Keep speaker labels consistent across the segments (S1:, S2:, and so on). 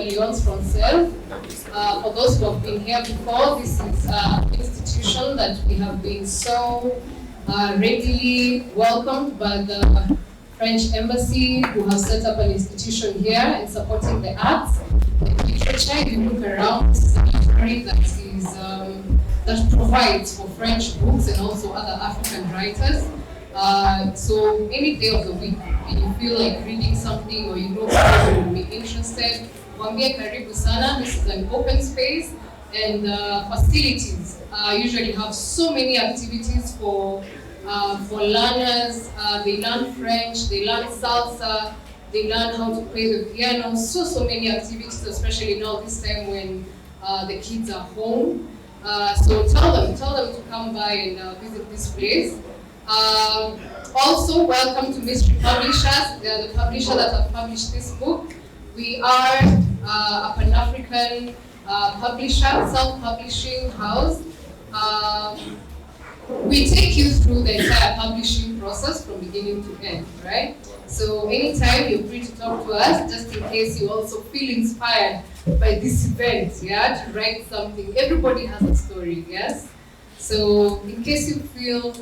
S1: Alliance Française. For those who have been here before, this is an institution that we have been so readily welcomed by the French Embassy, who have set up an institution here in supporting the arts and literature. If you look around, this is a library that is that provides for French books and also other African writers. So any day of the week, when you feel like reading something or you know people will be interested, Wambie Karibu Sana. This is an open space, and facilities usually have so many activities for learners. They learn French, they learn salsa, they learn how to play the piano. So many activities, especially now this time when the kids are home. So tell them to come by and visit this place. Also, welcome to Mystery Publishers. They are the publisher that have published this book. We are a Pan-African publisher, self-publishing house. We take you through the entire publishing process from beginning to end, right? So anytime you're free to talk to us, just in case you also feel inspired by this event, yeah, to write something. Everybody has a story, yes? So in case you feel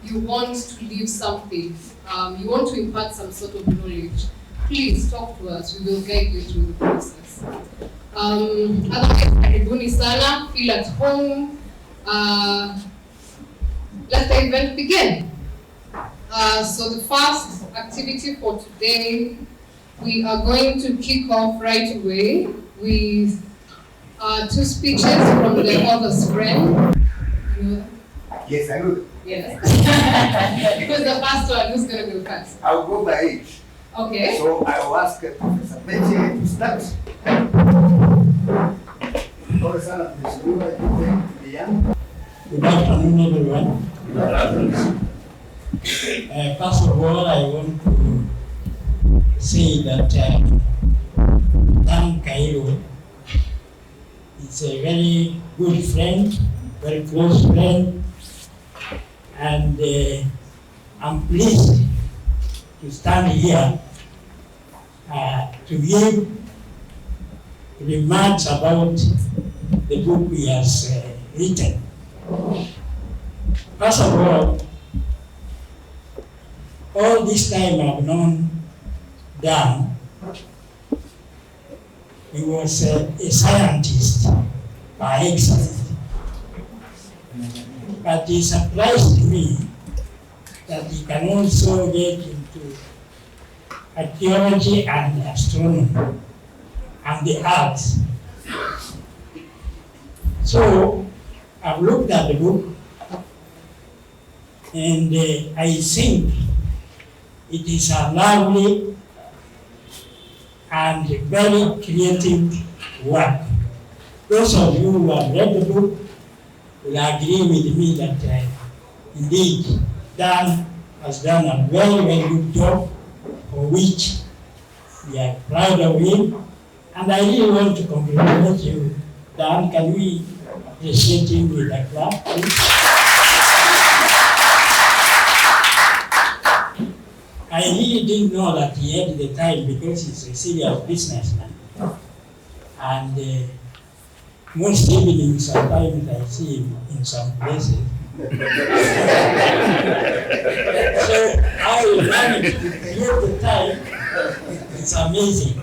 S1: you want to leave something, you want to impart some sort of knowledge, please talk to us. We will guide you through the process. Otherwise, karibuni sana, feel at home. Let the event begin. So the first activity for today, we are going to kick off right away with 2 speeches from the author's friend. You know?
S2: Yes, I know.
S1: Yes. Who's the first one? Who's going to go first?
S2: I'll go by age.
S1: Okay.
S2: So I'll ask Professor Peche to start. Professor,
S3: good afternoon, everyone. Good afternoon. First of all, I want to say that Dan Kairo is a very good friend, very close friend, and I'm pleased to stand here to give remarks about the book he has written. First of all this time I've known Dan. He was a scientist by excellence. But it surprised me that he can also get into archaeology and astronomy and the arts. So I've looked at the book, and I think it is a lovely and very creative work. Those of you who have read the book will agree with me that indeed Dan has done a very, very good job, for which we are proud of him. And I really want to congratulate you, Dan. Can we appreciate him with a clap, please? I really didn't know that he had the time because he's a serious businessman. And most evenings, sometimes I see him in some places. So how he managed to get the time, it's amazing.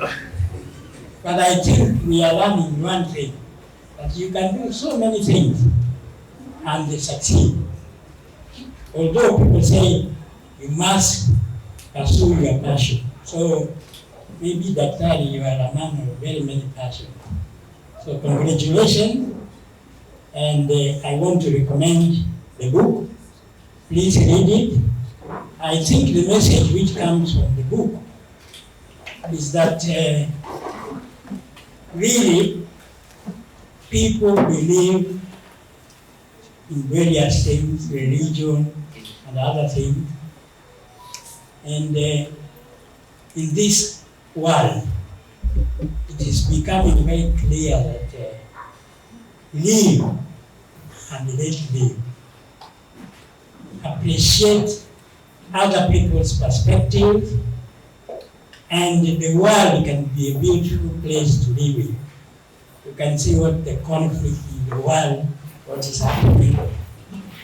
S3: But I think we are learning one thing, that you can do so many things and they succeed. Although people say you must pursue your passion. So maybe Dr. you are a man of very many passions. So congratulations, and I want to recommend the book. Please read it. I think the message which comes from the book is that really people believe in various things, religion and other things. And in this world, it is becoming very clear that live and let live. Appreciate other people's perspectives And the world can be a beautiful place to live in. You can see what the conflict in the world, what is happening.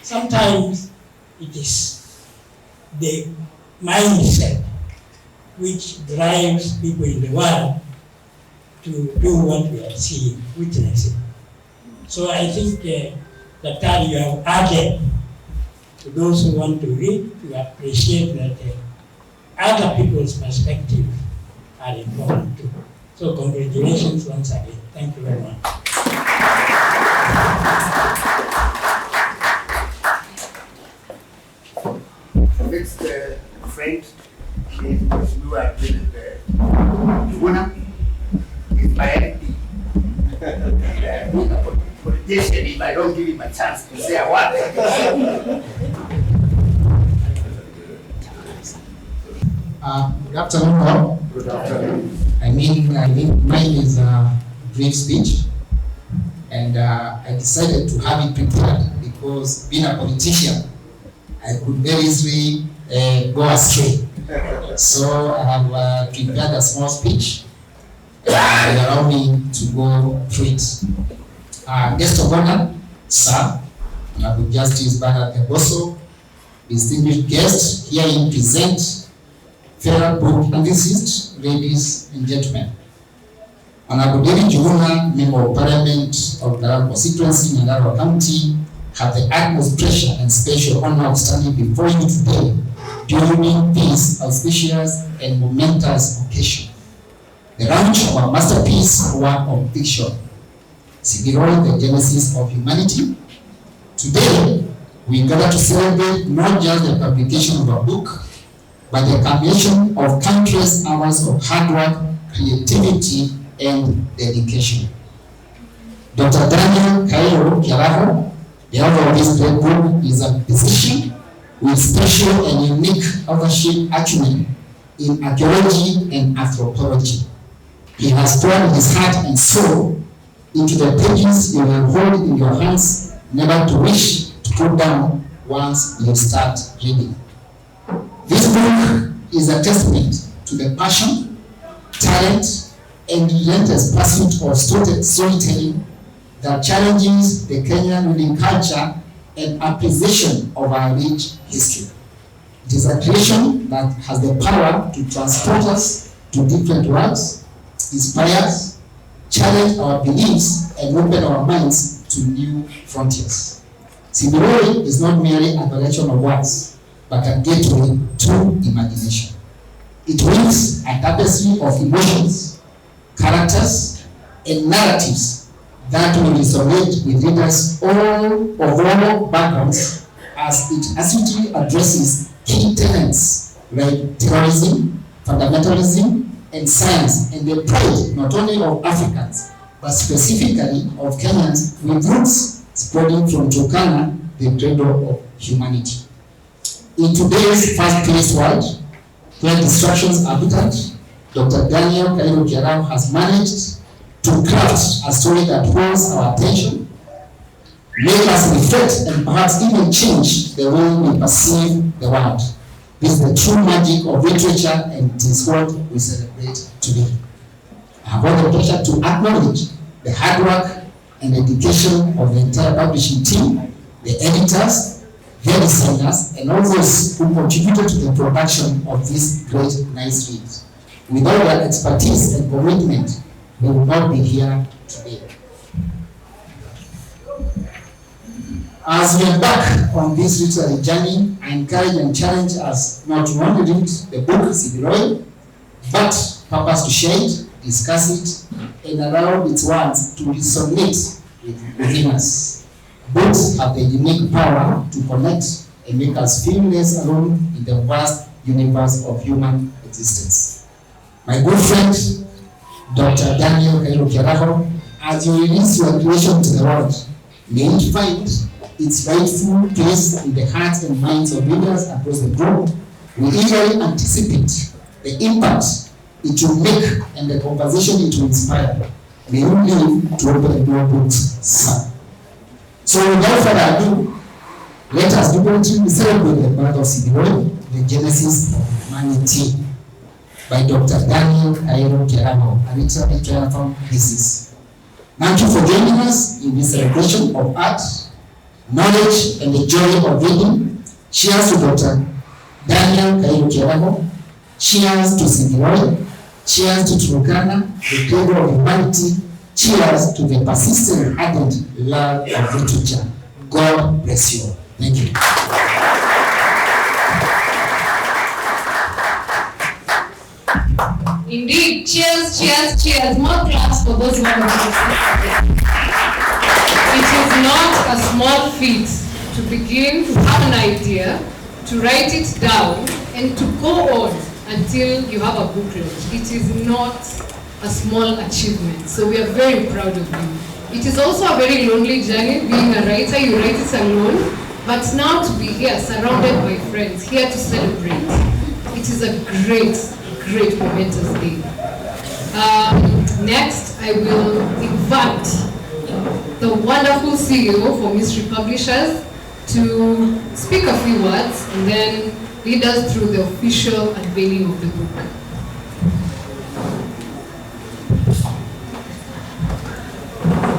S3: Sometimes it is the mindset which drives people in the world to do what we are seeing, witnessing. So I think that you have added to those who want to read, to appreciate that other people's perspectives are important too. So congratulations once again. Thank you very much.
S2: Next friend is Mheshimiwa Juguna. He's my MP. Politician, if I don't give him a chance to say a word.
S4: Good afternoon, all.
S2: Good afternoon.
S4: I think mine is a brief speech, and I decided to have it prepared because being a politician, I could very easily go astray. So I have prepared a small speech and allow me to go through it. Guest of honor, Sir, Honorable Justice Bernard Eboso, distinguished guests here in present, fellow book enthusiasts, ladies and gentlemen. Honorable David Juguna, Member of Parliament of Kairo constituency in Kairo County, have the utmost pleasure and special honor of standing before you today during this auspicious and momentous occasion. The launch of our masterpiece work of fiction, SIBILOI, the Genesis of Humanity. Today, we gather to celebrate not just the publication of a book, but the accumulation of countless hours of hard work, creativity, and dedication. Dr. Kairu Kiaraho, the author of this great book, is a physician with special and unique authorship acumen in archaeology and anthropology. He has poured his heart and soul into the pages you will hold in your hands, never to wish to put down once you start reading. This book is a testament to the passion, talent, and relentless pursuit of storytelling that challenges the Kenyan reading culture and appreciation of our rich history. It is a creation that has the power to transport us to different worlds, inspire us, challenge our beliefs, and open our minds to new frontiers. SIBILOI is not merely a collection of words, but a gateway to imagination. It weaves a tapestry of emotions, characters, and narratives that will resonate with readers of all backgrounds as it astutely addresses key tenets like terrorism, fundamentalism, and science, and the pride not only of Africans, but specifically of Kenyans with roots spreading from Turkana, the cradle of humanity. In today's fast-paced world, where distractions are bitter, Dr. Kairu Kiaraho has managed to craft a story that holds our attention, make us reflect, and perhaps even change the way we perceive the world. This is the true magic of literature, and it is what we celebrate today. I have all the pleasure to acknowledge the hard work and dedication of the entire publishing team, the editors, their designers, and all those who contributed to the production of this great, nice read. Without their expertise and commitment, we will not be here today. As we embark on this literary journey, I encourage and challenge us not to only read the book SIBILOI, but purpose to share it, discuss it, and allow its words to resonate within us. Books have the unique power to connect and make us feel less alone in the vast universe of human existence. My good friend, Dr. Kairu Kiaraho, as you release your creation to the world, may it find its rightful place in the hearts and minds of readers across the globe. We eagerly anticipate the impact it will make and the conversation it will inspire. May you live to open more books, sir. So without further ado, let us deliberately celebrate the birth of SIBILOI, the Genesis of humanity. by Dr. Kairu Kiaraho, hereditary triumphant disease. Thank you for joining us in this celebration of art, knowledge, and the joy of reading. Cheers to Dr. Kairu Kiaraho. Cheers to SIBILOI. Cheers to Turkana, the cradle of humanity. Cheers to the persistent, ardent love of literature. God bless you. Thank you.
S1: Indeed, cheers, cheers, cheers. More claps for those who have been. It is not a small feat to begin to have an idea, to write it down, and to go on until you have a book launch. It is not a small achievement. So we are very proud of you. It is also a very lonely journey being a writer. You write it alone, but now to be here, surrounded by friends, here to celebrate. It is a great momentous day. Next, I will invite the wonderful CEO for Mystery Publishers to speak a few words and then lead us through the official unveiling of the book.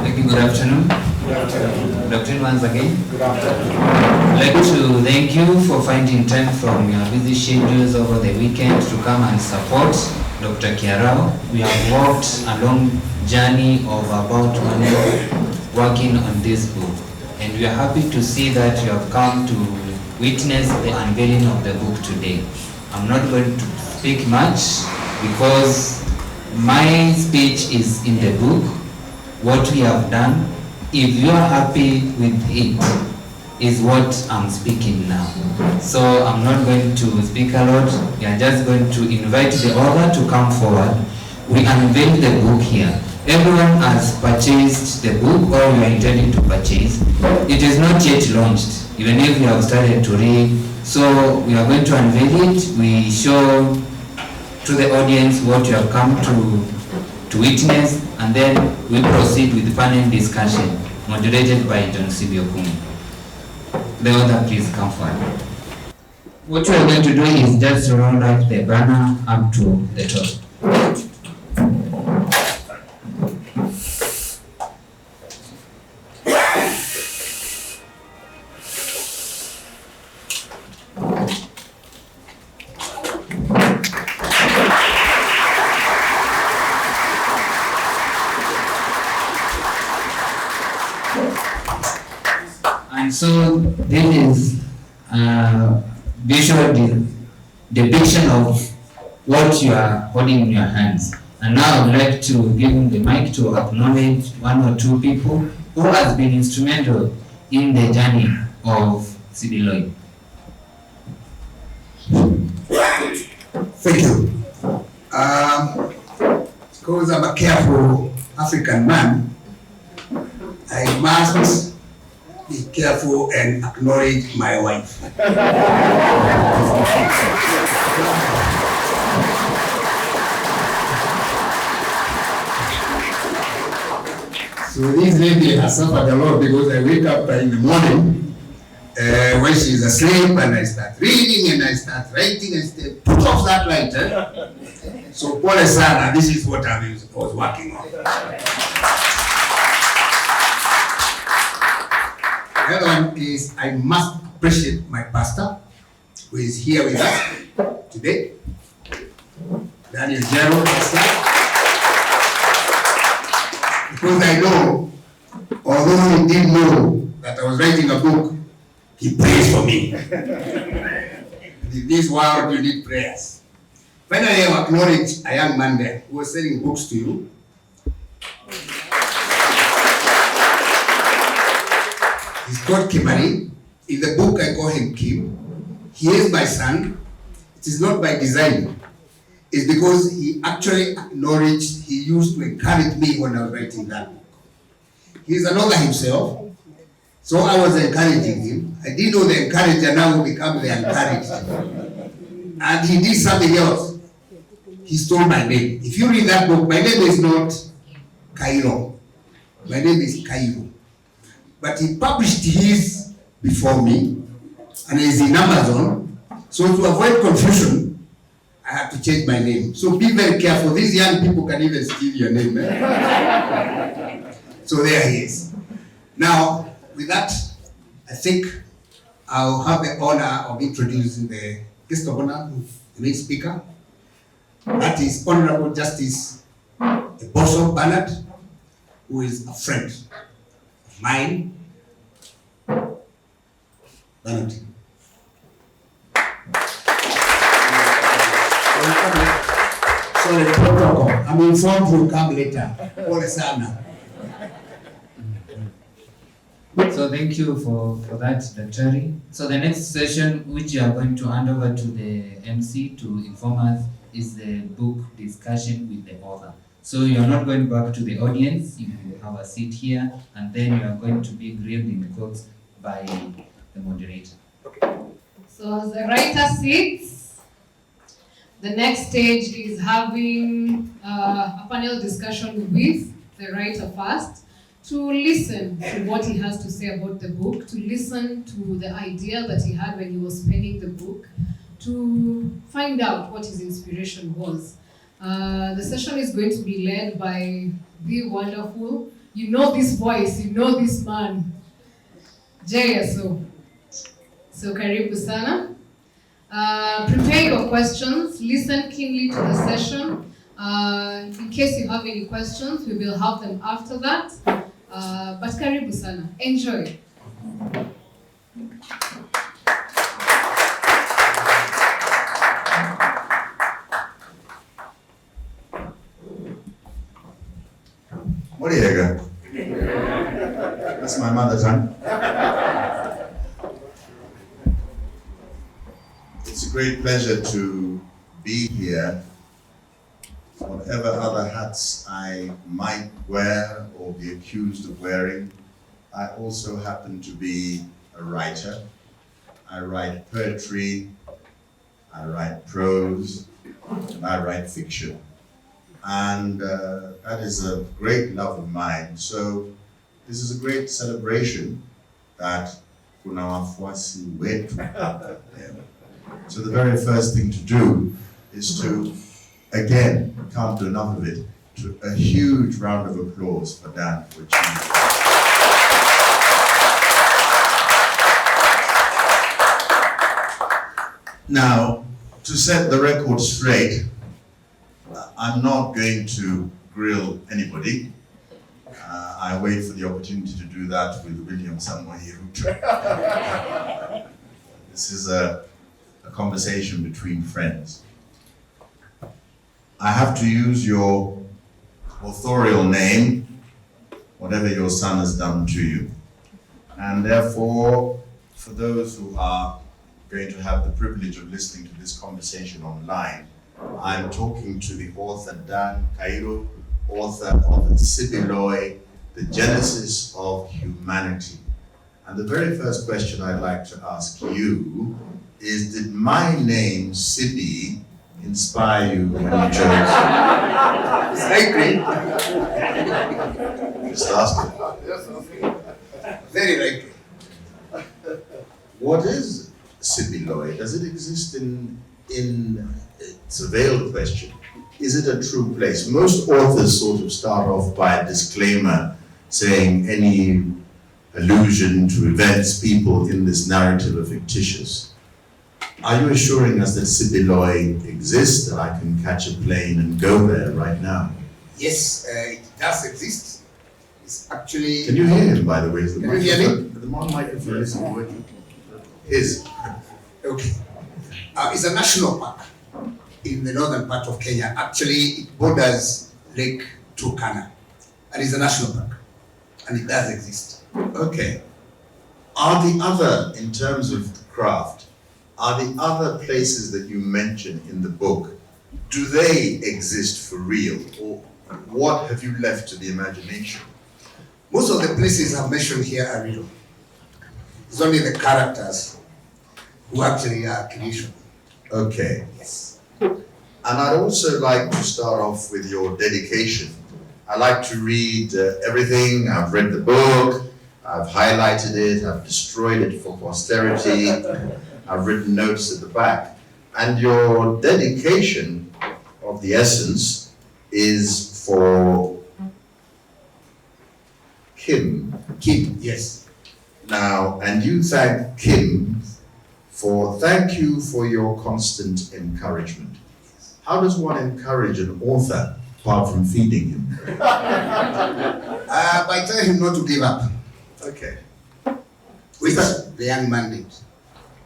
S5: Thank you. Good afternoon.
S2: Good afternoon.
S5: Good afternoon once again.
S2: Good afternoon.
S5: I'd like to thank you for finding time from your busy schedules over the weekend to come and support Dr. Kiaraho. We have walked a long journey of about 1 year working on this book, and we are happy to see that you have come to witness the unveiling of the book today. I'm not going to speak much because my speech is in the book, what we have done. If you are happy with it, is what I'm speaking now. So I'm not going to speak a lot. We are just going to invite the author to come forward. We unveiled the book here. Everyone has purchased the book or you are intending to purchase. It is not yet launched, even if you have started to read. So we are going to unveil it. We show to the audience what you have come to witness, and then we proceed with the panel discussion moderated by Joh Sibi Okumu. The author, please come forward. What we are going to do is just round up the banner up to the top. And so this is visual depiction of what you are holding in your hands. And now I would like to give the mic to acknowledge one or two people who has been instrumental in the journey of SIBILOI.
S2: Thank you. Because I'm a careful African man, I must be careful and acknowledge my wife. So this lady has suffered a lot because I wake up in the morning when she's asleep and I start reading and I start writing and say, put off that light. So pole sana, this is what I was working on. The other one is I must appreciate my pastor who is here with us today, Daniel Jero, pastor. Because I know, although he didn't know that I was writing a book, he prays for me. In this world, you need prayers. Finally, I acknowledge a young man there who was selling books to you. He's called Kimari. In the book, I call him Kim. He is my son. It is not by design. It's because he actually acknowledged, he used to encourage me when I was writing that book. He's an author himself, so I was encouraging him. I didn't know the encourager now will become the encouraged. And he did something else. He stole my name. If you read that book, my name is not Kairo. My name is Kairo. But he published his before me, and it's in Amazon. So to avoid confusion, I have to change my name. So be very careful. These young people can even steal your name. So there he is. Now, with that, I think I'll have the honor of introducing the guest of honor, the main speaker. That is Honorable Justice Eboso Bernard, who is a friend of mine. Bernard. Sorry, protocol. I'm informed you'll come later. Pole sana.
S5: So thank you for that, Daktari. So the next session, which you are going to hand over to the MC to inform us, is the book discussion with the author. So you are not going back to the audience, you have a seat here, and then you are going to be grilled in quotes by the moderator.
S1: So as the writer sits, the next stage is having a panel discussion with the writer first, to listen to what he has to say about the book, to listen to the idea that he had when he was penning the book, to find out what his inspiration was. The session is going to be led by the wonderful, you know this voice, you know this man, Joh. So karibu sana. Prepare your questions, listen keenly to the session. In case you have any questions, we will have them after that. But karibu sana. Enjoy.
S6: Moriega. That's my mother tongue. It's a great pleasure to be here. Whatever other hats I might wear or be accused of wearing, I also happen to be a writer. I write poetry, I write prose, and I write fiction. And that is a great love of mine. So this is a great celebration that kuna wafuasi wetu. So the very first thing to do is to, again, can't do enough of it, to a huge round of applause for Dan for achieving. Now, to set the record straight, I'm not going to grill anybody. I wait for the opportunity to do that with William Samoei Ruto. This is a conversation between friends. I have to use your authorial name, whatever your son has done to you. And therefore, for those who are going to have the privilege of listening to this conversation online, I'm talking to the author Dan Kairo, author of SIBILOI, The Genesis of Humanity. And the very first question I'd like to ask you is, did my name, Sibi, inspire you when you chose?
S2: Likely.
S6: Just ask it.
S2: Very likely.
S6: What is SIBILOI? Does it exist in it's a veiled question. Is it a true place? Most authors sort of start off by a disclaimer saying any allusion to events, people in this narrative are fictitious. Are you assuring us that SIBILOI exists, that I can catch a plane and go there right now?
S2: Yes, it does exist. It's actually...
S6: Can you hear him, by the way?
S2: Can you hear me?
S6: The microphone isn't working. Is.
S2: Okay. It's a national park in the northern part of Kenya. Actually, it borders Lake Turkana, and it's a national park, and it does exist.
S6: Okay. Are the other, in terms of craft, are the other places that you mention in the book, do they exist for real, or what have you left to the imagination?
S2: Most of the places I've mentioned here are real. It's only the characters who actually are creation.
S6: Okay.
S2: Yes.
S6: And I'd also like to start off with your dedication. I like to read everything. I've read the book, I've highlighted it, I've destroyed it for posterity, I've written notes at the back. And your dedication of the essence is for Kim.
S2: Kim, yes.
S6: Now, and you thank Kim thank you for your constant encouragement. How does one encourage an author apart from feeding him?
S2: By telling him not to give up.
S6: Okay.
S2: Which the young man did.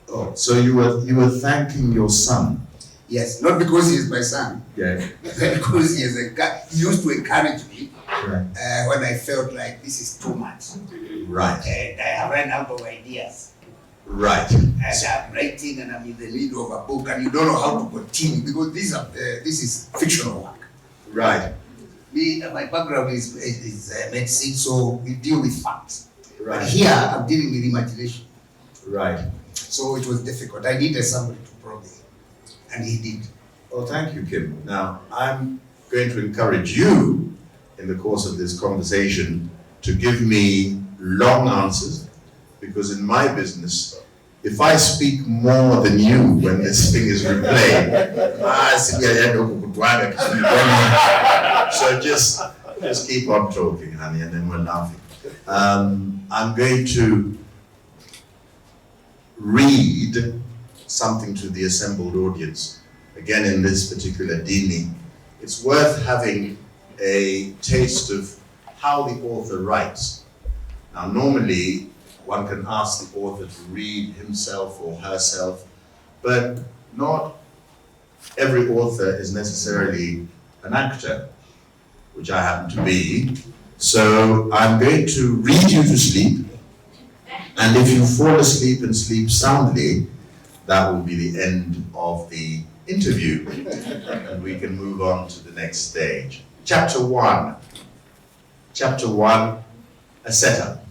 S6: Oh, so you were thanking your son?
S2: Yes, not because he is my son.
S6: Yeah.
S2: Because he is a guy. He used to encourage me
S6: Right.
S2: when I felt like this is too much.
S6: Right.
S2: And I ran out of ideas.
S6: Right.
S2: And I'm writing and I'm in the middle of a book and you don't know how to continue because this is fictional work.
S6: Right.
S2: My background is medicine, so we deal with facts.
S6: Right.
S2: But here I'm dealing with imagination.
S6: Right.
S2: So it was difficult. I needed somebody to probe it. And he did.
S6: Well, thank you, Kim. Now, I'm going to encourage you in the course of this conversation to give me long answers, because in my business, if I speak more than you when this thing is replayed, so just keep on talking, honey, and then we're laughing. I'm going to read something to the assembled audience. Again, in this particular dini, it's worth having a taste of how the author writes. Now, normally, one can ask the author to read himself or herself, but not every author is necessarily an actor, which I happen to be. So I'm going to read you to sleep, and if you fall asleep and sleep soundly, that will be the end of the interview, and we can move on to the next stage. Chapter 1. Chapter 1, a setup.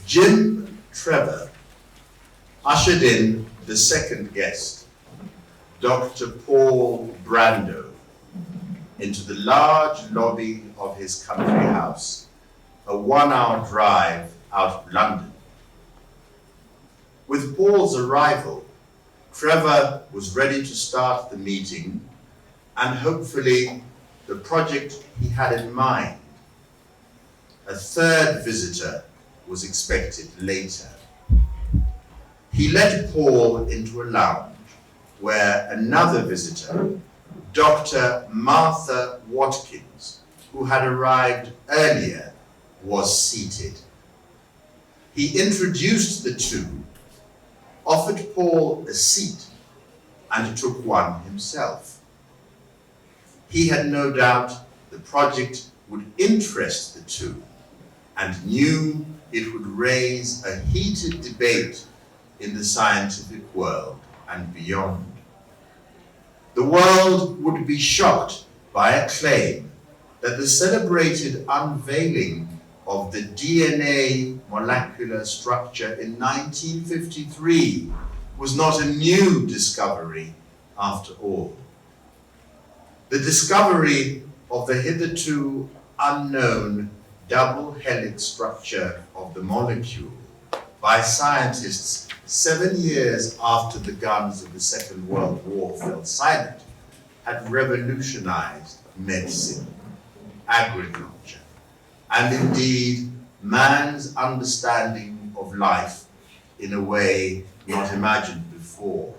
S6: Jim Trevor ushered in the second guest, Dr. Paul Brando, into the large lobby of his country house, a 1-hour drive out of London. With Paul's arrival, Trevor was ready to start the meeting and hopefully the project he had in mind. A third visitor was expected later. He led Paul into a lounge where another visitor, Dr. Martha Watkins, who had arrived earlier, was seated. He introduced the two, offered Paul a seat, and took one himself. He had no doubt the project would interest the two, and knew it would raise a heated debate in the scientific world and beyond. The world would be shocked by a claim that the celebrated unveiling of the DNA molecular structure in 1953 was not a new discovery after all. The discovery of the hitherto unknown double helix structure of the molecule by scientists 7 years after the guns of the Second World War fell silent had revolutionized medicine, agriculture, and indeed man's understanding of life in a way not imagined before.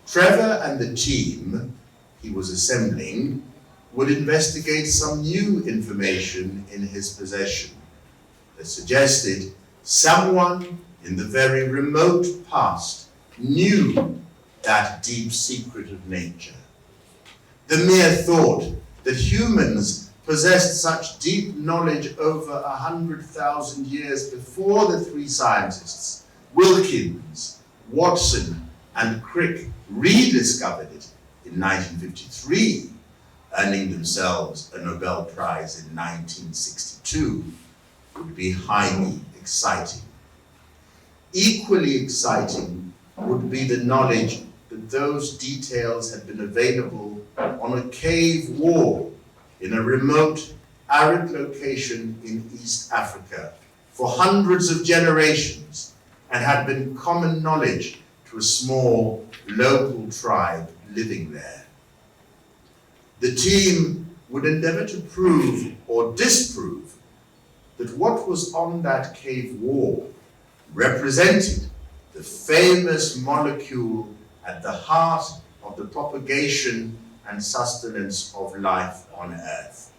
S6: Trevor and the team he was assembling would investigate some new information in his possession that suggested someone in the very remote past knew that deep secret of nature. The mere thought that humans possessed such deep knowledge over 100,000 years before the three scientists, Wilkins, Watson, and Crick, rediscovered it in 1953, earning themselves a Nobel Prize in 1962, would be highly exciting. Equally exciting would be the knowledge that those details had been available on a cave wall in a remote, arid location in East Africa for hundreds of generations and had been common knowledge to to a small local tribe living there. The team would endeavor to prove or disprove that what was on that cave wall represented the famous molecule at the heart of the propagation and sustenance of life on Earth.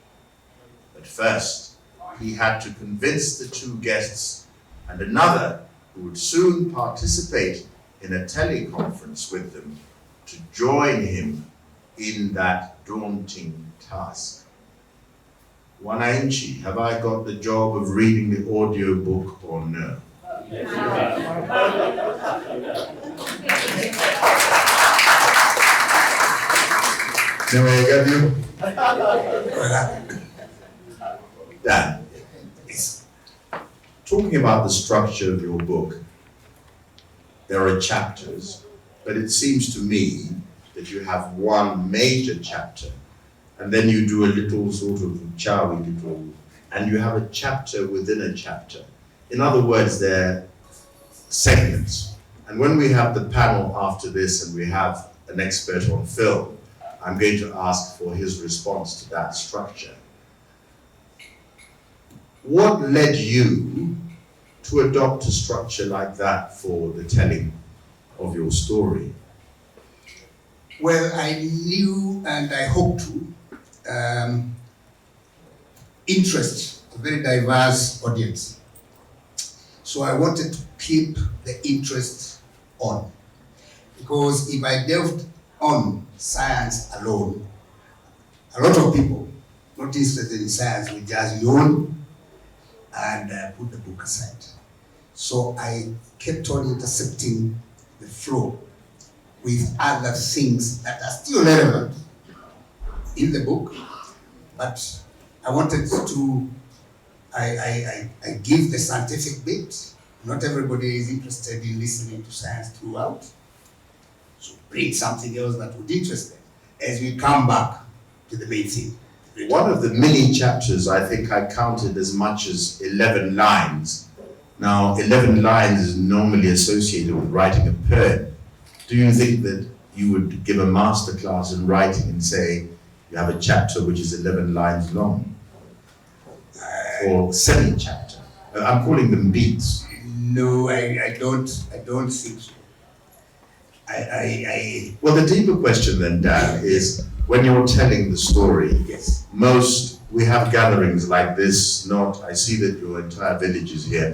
S6: But first, he had to convince the two guests and another who would soon participate in a teleconference with them to join him in that daunting task. Wananchi, have I got the job of reading the audio book or no? Dan, talking about the structure of your book, there are chapters, but it seems to me that you have one major chapter, and then you do a little sort of chawi little, and you have a chapter within a chapter. In other words, they're segments. And when we have the panel after this and we have an expert on film, I'm going to ask for his response to that structure. What led you to adopt a structure like that for the telling of your story?
S2: Well, I knew and I hoped to interest a very diverse audience. So I wanted to keep the interest on. Because if I delved on science alone, a lot of people not interested in science will just yawn and put the book aside. So I kept on intercepting the flow with other things that are still relevant in the book, but I wanted to, I give the scientific bit. Not everybody is interested in listening to science throughout. So bring something else that would interest them as we come back to the main theme.
S6: One of the mini chapters, I think I counted as much as 11 lines. Now, 11 lines is normally associated with writing a poem. Do you think that you would give a master class in writing and say, you have a chapter which is 11 lines long? Or semi-chapter? I'm calling them beats.
S2: No, I don't think so.
S6: Well, the deeper question then, Dan, is when you're telling the story,
S2: yes.
S6: We have gatherings like this, I see that your entire village is here.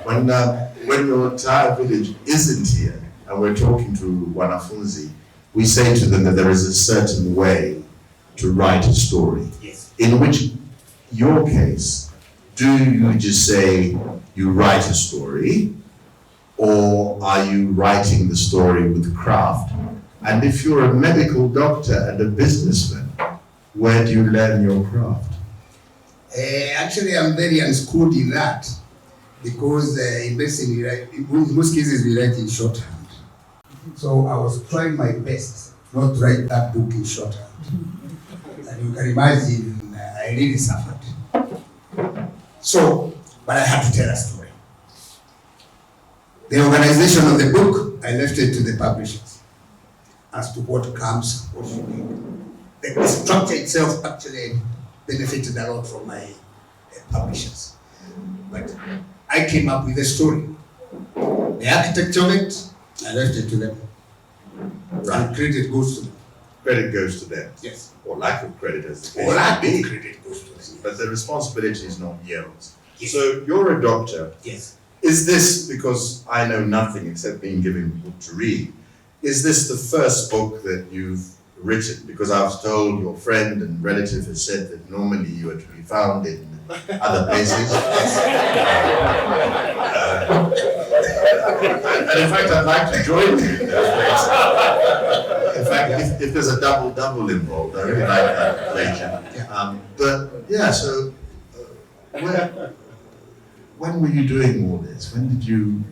S6: But when your entire village isn't here, and we're talking to wanafunzi, we say to them that there is a certain way to write a story.
S2: Yes.
S6: In which, your case, do you just say you write a story, or are you writing the story with craft? And if you're a medical doctor and a businessman, where do you learn your craft?
S2: Actually, I'm very unschooled in that, because in most cases we write in shorthand. So I was trying my best not to write that book in shorthand. And you can imagine, I really suffered. So, but I had to tell a story. The organization of the book, I left it to the publishers as to what comes, what should be. The structure itself actually benefited a lot from my publishers. But I came up with a story. The architecture of it, I left it to them.
S6: Right.
S2: And credit goes to them.
S6: Credit goes to them.
S2: Yes.
S6: Or lack of credit, as the case
S2: Or lack
S6: may
S2: of
S6: be.
S2: credit goes to them.
S6: But the responsibility is not yours.
S2: Yes.
S6: So you're a doctor.
S2: Yes.
S6: Is this, because I know nothing except being given a book to read, is this the first book that you've written? Because I was told your friend and relative has said that normally you are to be found in other places. And in fact, I'd like to join you in those places. In fact, if there's a double involved, I really like that later. But yeah, so when were you doing all this? When did you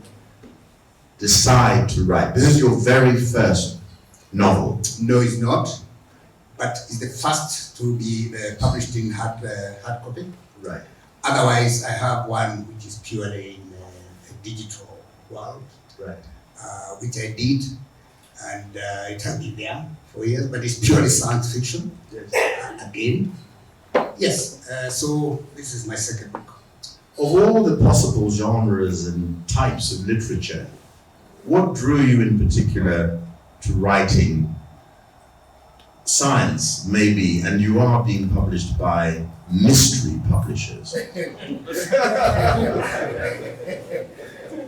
S6: decide to write? This is your very first novel.
S2: No, it's not. But it's the first to be published in hard copy.
S6: Right.
S2: Otherwise, I have one which is purely in a digital world.
S6: Right.
S2: which I did, and it has been there for years, but it's purely science fiction.
S6: Yes.
S2: Again, yes. So this is my second book.
S6: Of all the possible genres and types of literature, what drew you in particular to writing science, maybe, and you are being published by mystery publishers?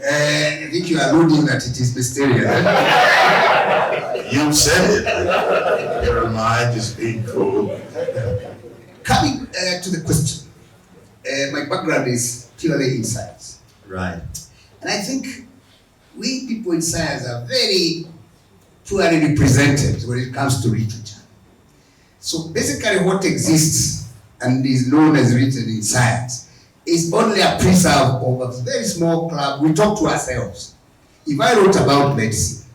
S2: I think you are alluding that it is mysterious.
S6: You said it. Here am I just being cool.
S2: Coming to the question, my background is purely in science.
S6: Right.
S2: And I think we people in science are very poorly represented when it comes to literature. So basically what exists and is known as written in science is only a preserve of a very small club. We talk to ourselves. If I wrote about medicine,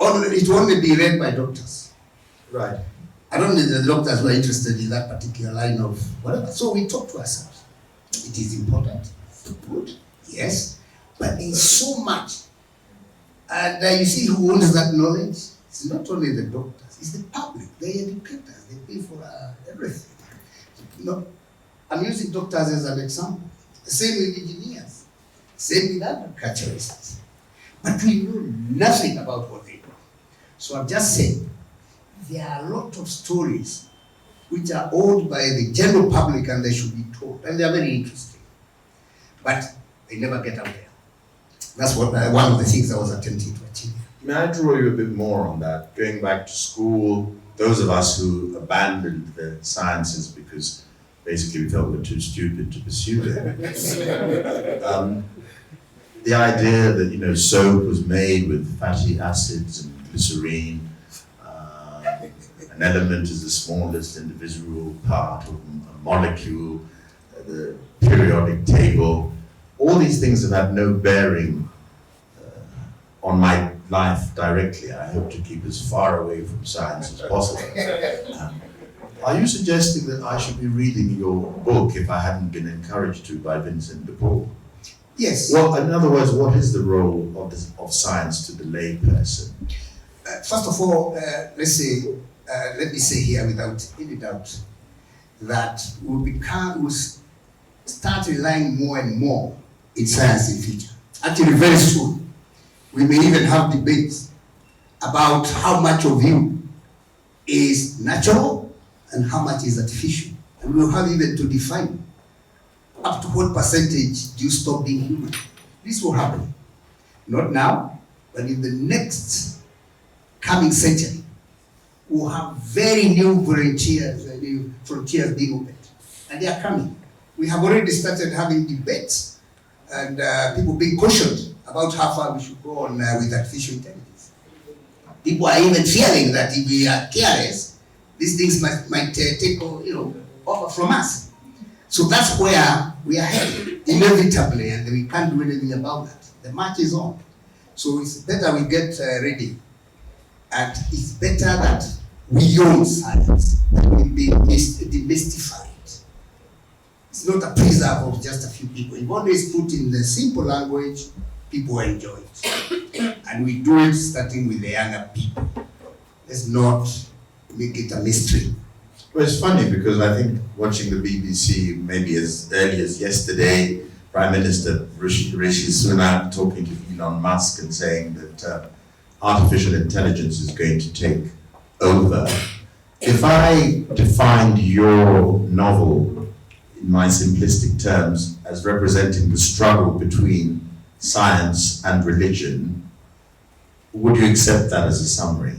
S2: it will only be read by doctors.
S6: Right.
S2: I don't think the doctors were interested in that particular line of whatever. So we talk to ourselves. It is important, good, yes, but there's so much. And you see who owns that knowledge? It's not only the doctors, it's the public. They educate us, they pay for everything. You know, I'm using doctors as an example. Same with engineers, same with agriculturists. But we know nothing about what they do. So I'm just saying, there are a lot of stories which are owned by the general public and they should be told. And they are very interesting. But they never get out there. That's what one of the things I was attempting to achieve.
S6: May I draw you a bit more on that? Going back to school, those of us who abandoned the sciences because basically we felt we were too stupid to pursue them. The idea that, you know, soap was made with fatty acids and glycerine, an element is the smallest individual part of a molecule, the periodic table. All these things have had no bearing on my life directly. I hope to keep as far away from science as possible. Are you suggesting that I should be reading your book if I hadn't been encouraged to by Vincent de Paul?
S2: Yes.
S6: Well, in other words, what is the role of science to the lay person?
S2: First of all, let me say here without any doubt that we'll start relying more and more in science in future. Actually, very soon, we may even have debates about how much of you is natural and how much is artificial. And we'll have even to define up to what percentage do you stop being human. This will happen. Not now, but in the next coming century, we'll have very new frontiers being opened. And they are coming. We have already started having debates and people being cautioned about how far we should go on with artificial intelligence. People are even fearing that if we are careless, these things might take over from us. So that's where we are headed, inevitably, and we can't do anything about that. The march is on. So it's better we get ready. And it's better that we own science, that we be demystified. It's not a preserve of just a few people. If one is put in the simple language, people enjoy it. And we do it starting with the younger people. Let's not make it a mystery.
S6: Well, it's funny because I think watching the BBC maybe as early as yesterday, Prime Minister Rishi Sunak talking to Elon Musk and saying that artificial intelligence is going to take over. If I defined your novel in my simplistic terms as representing the struggle between science and religion, would you accept that as a summary?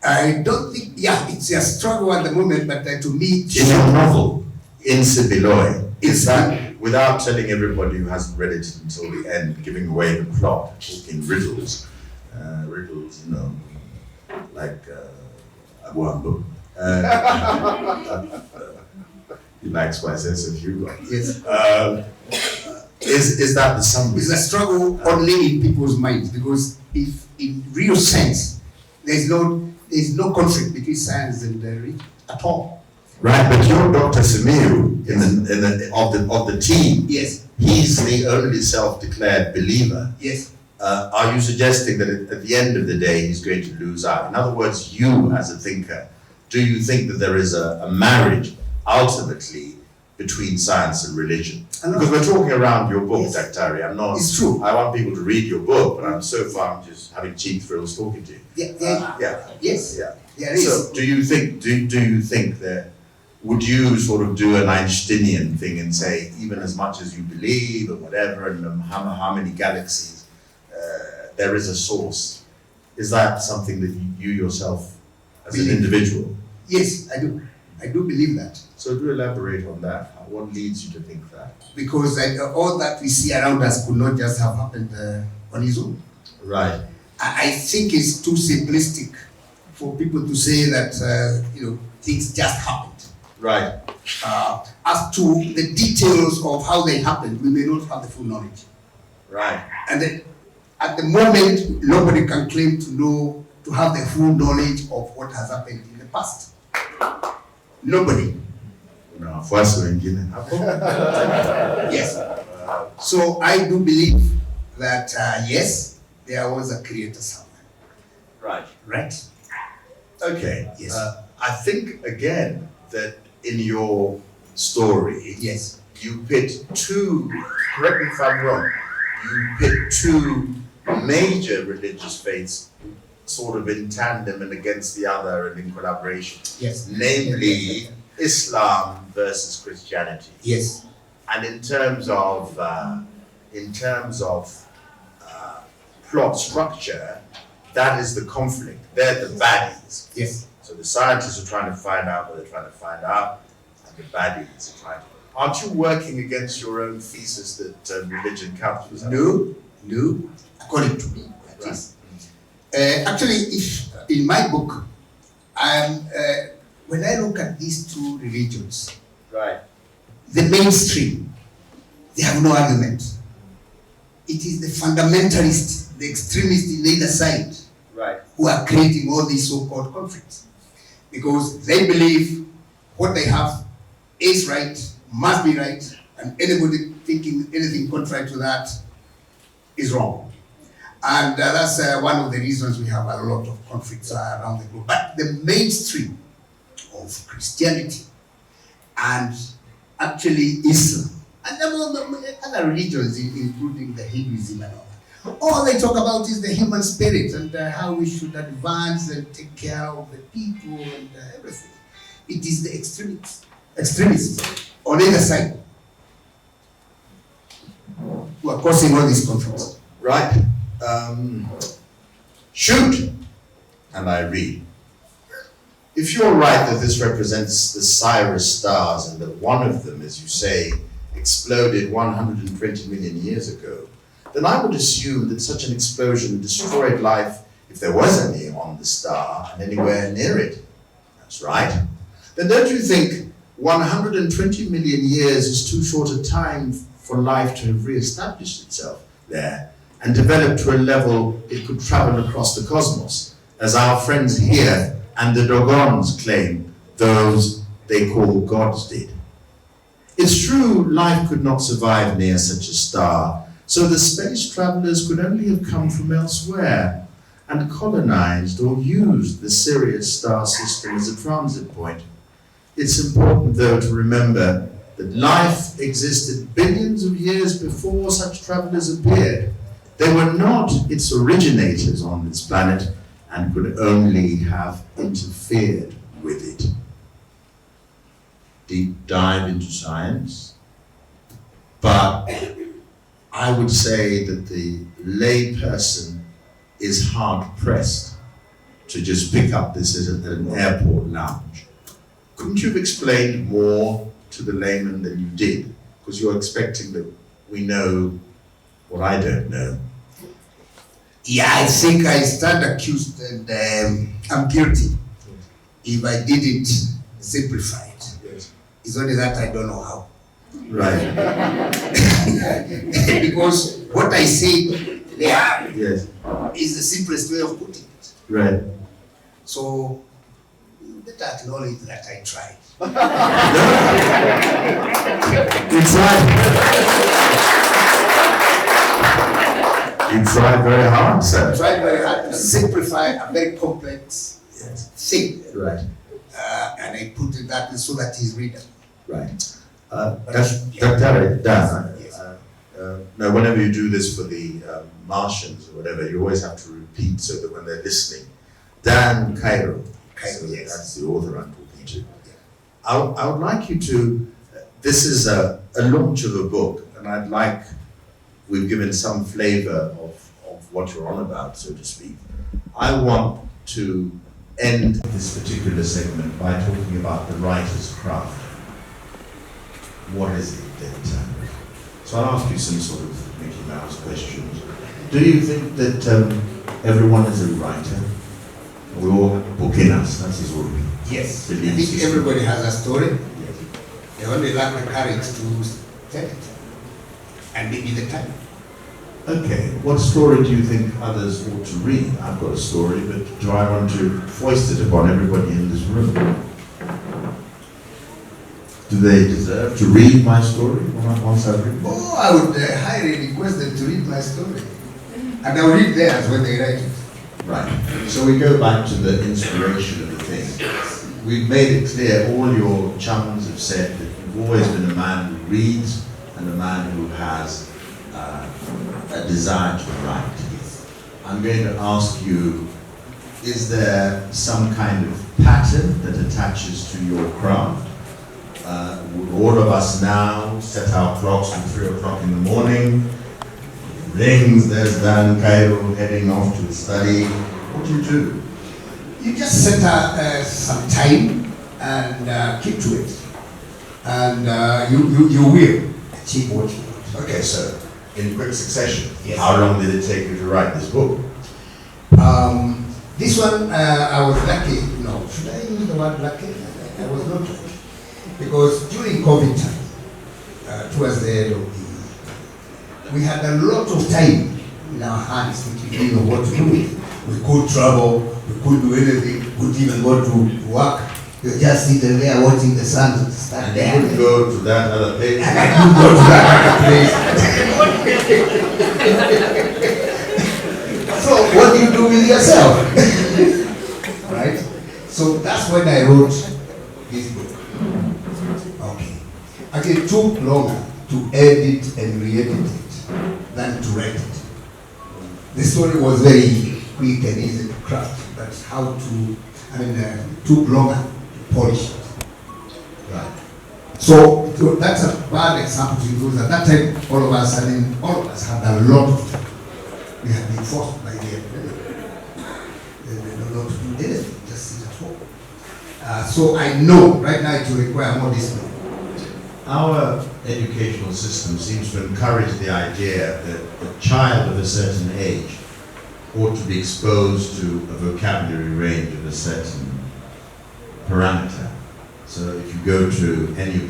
S2: I don't think, it's a struggle at the moment, but to me...
S6: In your novel, in SIBILOI, is that, without telling everybody who hasn't read it until the end, giving away the plot, talking riddles, like Abuambo. He likes my sense of humor.
S2: Yes.
S6: Is that the summary?
S2: It's a struggle only in people's minds, because if in real sense, there's no conflict between science and religion at all.
S6: Right, but you're Dr. Simiru of the team.
S2: Yes.
S6: He's the only self-declared believer.
S2: Yes.
S6: are you suggesting that at the end of the day he's going to lose out? In other words, you as a thinker, do you think that there is a marriage ultimately between science and religion? Because we're talking around your book,
S2: Yes.
S6: Daktari. I'm not.
S2: It's true.
S6: I want people to read your book, but I'm so far I'm just having cheap thrills talking to you.
S2: Yeah. Yes.
S6: Yeah.
S2: There is.
S6: So do you think that would you sort of do an Einsteinian thing and say even as much as you believe or whatever, and how many galaxies there is a source? Is that something that you yourself as an individual?
S2: Yes, I do. I do believe that.
S6: So do elaborate on that. What leads you to think that?
S2: Because all that we see around us could not just have happened on its own.
S6: Right.
S2: I think it's too simplistic for people to say that things just happened.
S6: Right.
S2: As to the details of how they happened, we may not have the full knowledge.
S6: Right.
S2: And then, at the moment, nobody can claim to have the full knowledge of what has happened in the past. Nobody.
S6: No, first wengine.
S2: Yes. So I do believe that yes, there was a creator somewhere.
S6: Right.
S2: Right?
S6: Okay.
S2: Yes.
S6: I think again that in your story,
S2: Yes.
S6: you pit two, correct me if I'm wrong, you pit two major religious faiths sort of in tandem and against the other and in collaboration.
S2: Yes.
S6: Namely, Islam versus Christianity.
S2: Yes.
S6: And in terms of plot structure, that is the conflict. They're the baddies.
S2: Yes.
S6: So the scientists are trying to find out what they're trying to find out, and the baddies are trying to. Aren't you working against your own thesis that religion counts?
S2: No. According to me, that is. Actually, if in my book, when I look at these two religions,
S6: Right.
S2: the mainstream, they have no argument. It is the fundamentalists, the extremists in either side,
S6: Right.
S2: who are creating all these so-called conflicts. Because they believe what they have is right, must be right, and anybody thinking anything contrary to that is wrong. And that's one of the reasons we have a lot of conflicts around the globe. But the mainstream of Christianity and actually Islam, and other religions, including the Hinduism and all they talk about is the human spirit and how we should advance and take care of the people and everything. It is the extremists on either side who are causing all these conflicts.
S6: Right. Shoot. And I read. If you're right that this represents the Sirius stars and that one of them, as you say, exploded 120 million years ago, then I would assume that such an explosion destroyed life, if there was any, on the star and anywhere near it. That's right. Then don't you think 120 million years is too short a time for life to have re-established itself there and developed to a level it could travel across the cosmos, as our friends here and the Dogons claim those they call gods did? It's true life could not survive near such a star, so the space travelers could only have come from elsewhere and colonized or used the Sirius star system as a transit point. It's important, though, to remember that life existed billions of years before such travelers appeared. They were not its originators on this planet and could only have interfered with it. Deep dive into science, but I would say that the lay person is hard pressed to just pick up this as an airport lounge. Couldn't you have explained more to the layman than you did? Because you're expecting that we know what I don't know.
S2: Yeah, I think I stand accused and I'm guilty if I didn't simplify it.
S6: Yes.
S2: It's only that I don't know how.
S6: Right.
S2: Because what I say there
S6: Yes.
S2: is the simplest way of putting it.
S6: Right.
S2: So you better acknowledge that I tried.
S6: You tried. You You tried very hard, sir.
S2: I tried very hard to simplify a very complex thing.
S6: Right.
S2: And I put it that so that he's readable.
S6: Right. Dr. Dan, now whenever you do this for the Martians or whatever, you always have to repeat so that when they're listening, Dan Kairo, so
S2: yes.
S6: that's the author I'm talking to. I would like you to, this is a launch of a book, and I'd like, we've given some flavor of what you're on about, so to speak. I want to end this particular segment by talking about the writer's craft. What is it that, so I'll ask you some sort of Mickey Mouse questions. Do you think that everyone is a writer? We all book in us, that's his word.
S2: Yes. I think everybody has a story.
S6: Yes.
S2: They only lack the courage to tell it. And maybe the time.
S6: Okay, what story do you think others ought to read? I've got a story, but do I want to foist it upon everybody in this room? Do they deserve to read my story once I've written it?
S2: Oh, I would highly request them to read my story. And I'll read theirs when they write it.
S6: Right, so we go back to the inspiration of the thing. We've made it clear, all your chums have said that you've always been a man who reads and a man who has a desire to write. I'm going to ask you, is there some kind of pattern that attaches to your craft? Would all of us now set our clocks to 3 o'clock in the morning? Rings, there's Dan Kairo heading off to the study. What do you do?
S2: You just set some time and keep to it. And you will achieve what you want.
S6: Okay, so in quick succession,
S2: Yes.
S6: how long did it take you to write this book?
S2: This one, I was lucky. No, should I use the word lucky? I was not lucky. Because during COVID time, towards the end of the year, we had a lot of time in our hands which we didn't know what to do with. We could travel, we could do anything, we could even go to work. You just sitting there watching the sun start there.
S6: You could go to that other place.
S2: And I could go to that other place. So what do you do with yourself? Right? So that's when I wrote this book. Okay. Actually, it took longer to edit and re-edit it than to write it. The story was very quick and easy to craft, but how to, took longer to polish it.
S6: Right.
S2: So that's a bad example because at that time, all of us had a lot of time. We had been forced by the epidemic. They don't know to do anything, just sit at home. So I know right now it will require more discipline.
S6: Our educational system seems to encourage the idea that a child of a certain age ought to be exposed to a vocabulary range of a certain parameter. So if you go to any of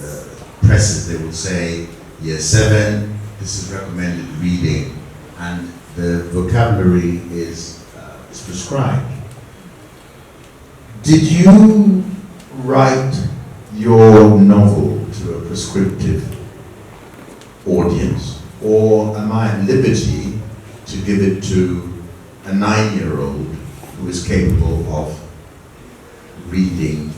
S6: the presses, they will say, year 7, this is recommended reading, and the vocabulary is prescribed. Did you write your novel to a prescriptive audience, or am I at liberty to give it to a 9-year-old who is capable of reading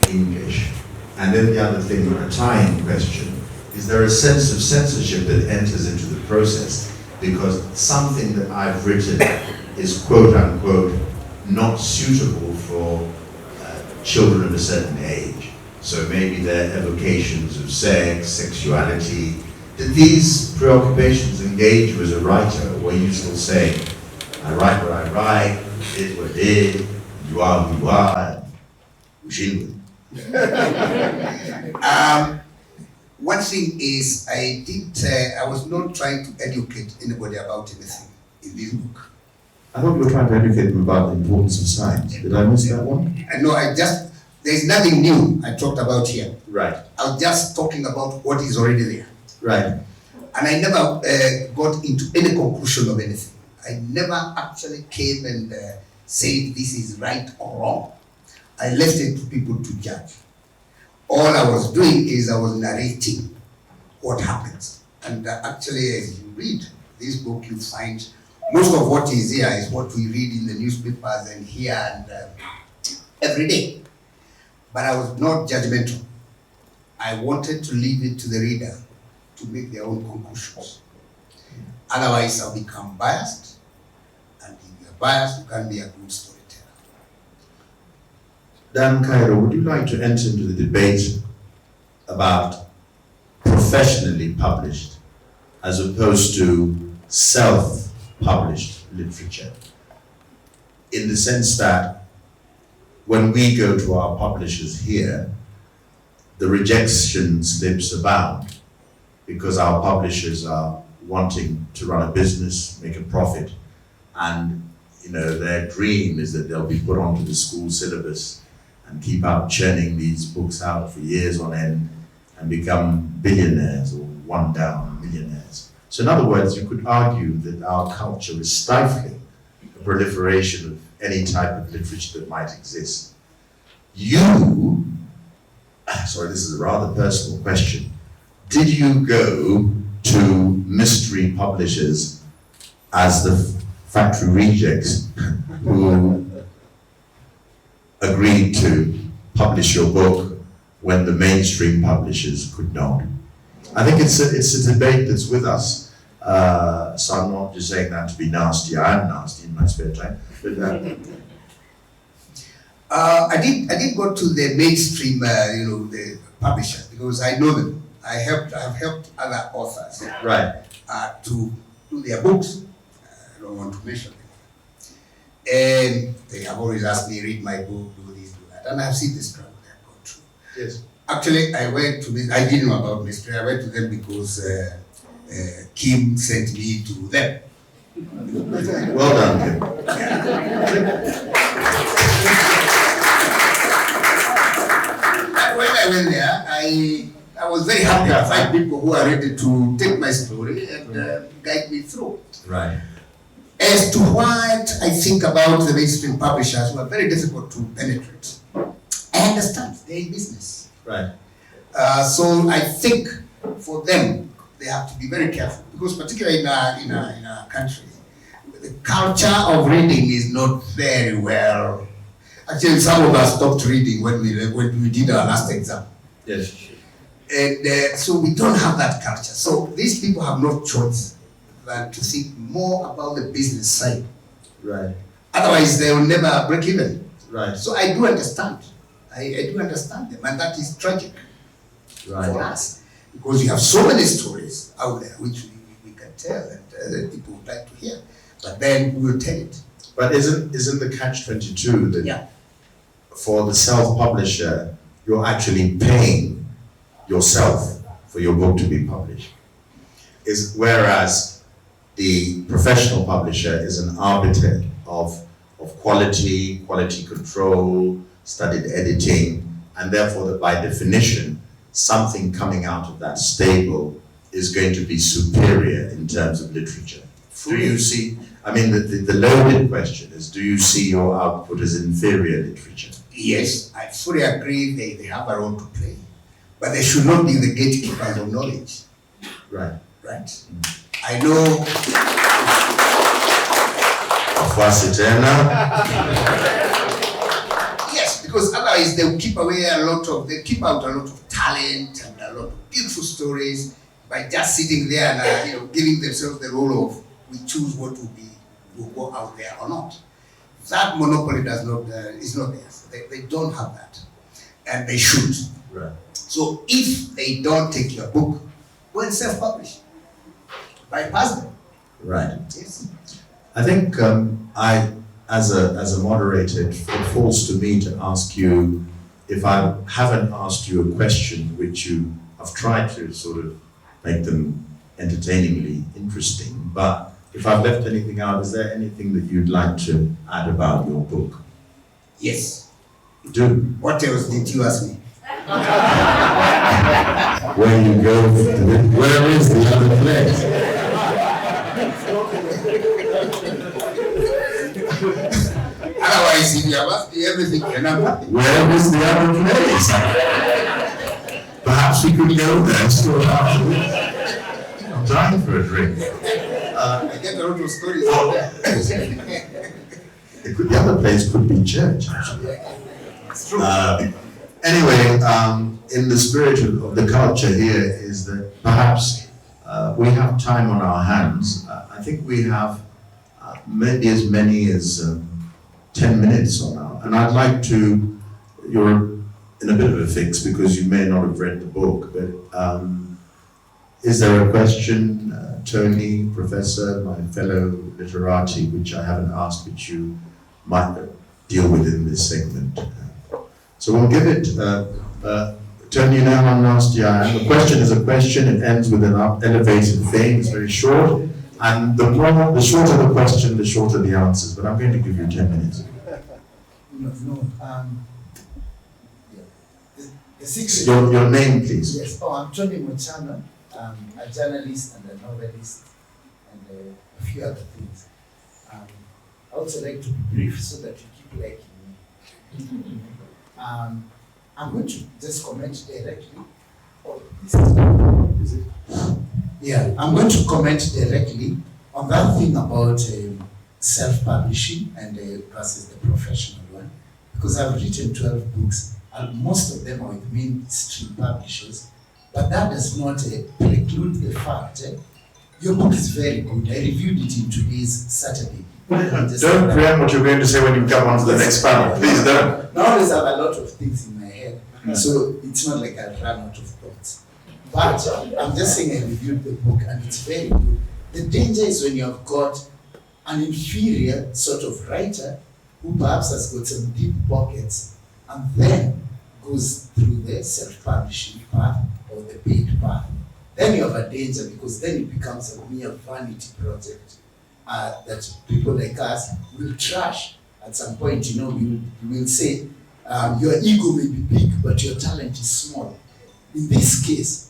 S6: English? And then the other thing, a tying question, is there a sense of censorship that enters into the process because something that I've written is quote unquote not suitable for children of a certain age? So maybe they're evocations of sex, sexuality. Did these preoccupations engage you as a writer, or were you still saying, I write what I write, it what it, you are who you are, Ushingu?
S2: One thing is I was not trying to educate anybody about anything in this book.
S6: I thought you were trying to educate them about the importance of science. Did I miss that one?
S2: No, there's nothing new I talked about here.
S6: Right.
S2: I was just talking about what is already there.
S6: Right.
S2: And I never got into any conclusion of anything. I never actually came and said this is right or wrong. I left it to people to judge. All I was doing is I was narrating what happens. And actually, as you read this book you find most of what is here is what we read in the newspapers and here and every day. But I was not judgmental. I wanted to leave it to the reader to make their own conclusions. Otherwise, I'll become biased, and if you're biased, you can't be a good storyteller.
S6: Dan Kairo, would you like to enter into the debate about professionally published as opposed to self-published literature? In the sense that when we go to our publishers here, the rejection slips abound because our publishers are wanting to run a business, make a profit, and their dream is that they'll be put onto the school syllabus and keep out churning these books out for years on end and become billionaires or one down millionaires. So in other words, you could argue that our culture is stifling the proliferation of any type of literature that might exist. Sorry, this is a rather personal question. Did you go to mystery publishers as the factory rejects who agreed to publish your book when the mainstream publishers could not? I think it's a debate that's with us. So I'm not just saying that to be nasty. I am nasty in my spare time. But,
S2: I did go to the mainstream, the publishers, because I know them. I've helped other authors,
S6: right,
S2: to do their books. I don't want to mention them. And they have always asked me, read my book, do this, do that, and I've seen the struggle they have gone through.
S6: Yes.
S2: Actually, I didn't know about mystery. I went to them because Kim sent me to them.
S6: Well done, Kim.
S2: When I went there, I was very happy to find people who are ready to take my story and guide me through.
S6: Right.
S2: As to what I think about the mainstream publishers who are very difficult to penetrate, I understand they're in business.
S6: Right.
S2: So I think for them, they have to be very careful because particularly in our country, the culture of reading is not very well. Actually, some of us stopped reading when we did our last exam.
S6: Yes.
S2: And so we don't have that culture. So these people have no choice than to think more about the business side.
S6: Right.
S2: Otherwise, they will never break even.
S6: Right.
S2: So I do understand. I do understand them, and that is tragic for us because we have so many stories out there which we can tell and people would like to hear, but then we will tell it.
S6: But isn't the catch-22 that for the self-publisher, you're actually paying yourself for your book to be published? Whereas the professional publisher is an arbiter of quality control, studied editing, and therefore that by definition, something coming out of that stable is going to be superior in terms of literature. Do you see, the loaded question is, do you see your output as inferior literature?
S2: Yes, I fully agree they have a role to play, but they should not be the gatekeepers of knowledge.
S6: Right.
S2: Right? I know. Yes, because otherwise they will keep out a lot of talent and a lot of beautiful stories by just sitting there and giving themselves the role of we choose what will go out there or not. That monopoly is not theirs. They don't have that, and they should.
S6: Right.
S2: So if they don't take your book, go and self-publish. Bypass them.
S6: Right.
S2: Yes.
S6: I think as a moderator, it falls to me to ask you, if I haven't asked you a question which you have tried to sort of make them entertainingly interesting, but if I've left anything out, is there anything that you'd like to add about your book?
S2: Yes.
S6: Do.
S2: What else did you ask me?
S6: Where you go, where is the other place?
S2: Otherwise, if you have asked me everything,
S6: where is the other place? Perhaps we could go there still afterwards. I'm dying for a drink.
S2: get a lot of stories out there.
S6: The other place could be church, actually.
S2: It's true.
S6: Anyway, in the spirit of the culture here is that perhaps we have time on our hands. I think we have maybe as many as 10 minutes on our, and I'd like to, you're in a bit of a fix because you may not have read the book, but is there a question, Tony, Professor, my fellow literati, which I haven't asked, which you might deal with in this segment? So we'll give it, Tony, you know how nasty I am. The question is a question, it ends with an elevated thing, it's very short, and the shorter the question, the shorter the answers, but I'm going to give you 10 minutes.
S4: The secret.
S6: Your name, please.
S4: Yes, I'm Tony Mochano. I'm a journalist and a novelist and a few other things. I also like to be brief so that you keep liking me. I'm going to just comment directly. Is it? Yeah, I'm going to comment directly on that thing about self-publishing and versus the professional one, because I've written 12 books, and most of them are with mainstream publishers, but that does not preclude the fact your book is very good. I reviewed it in today's Saturday.
S6: Don't preempt what you're going to say when you come on to the next panel. Please don't.
S4: I always have a lot of things in my head, so it's not like I run out of thoughts. But I'm just saying I reviewed the book and it's very good. The danger is when you've got an inferior sort of writer who perhaps has got some deep pockets and then goes through the self-publishing path or the paid path. Then you have a danger because then it becomes a mere vanity project that people like us will trash at some point. You know, we will say your ego may be big, but your talent is small. In this case,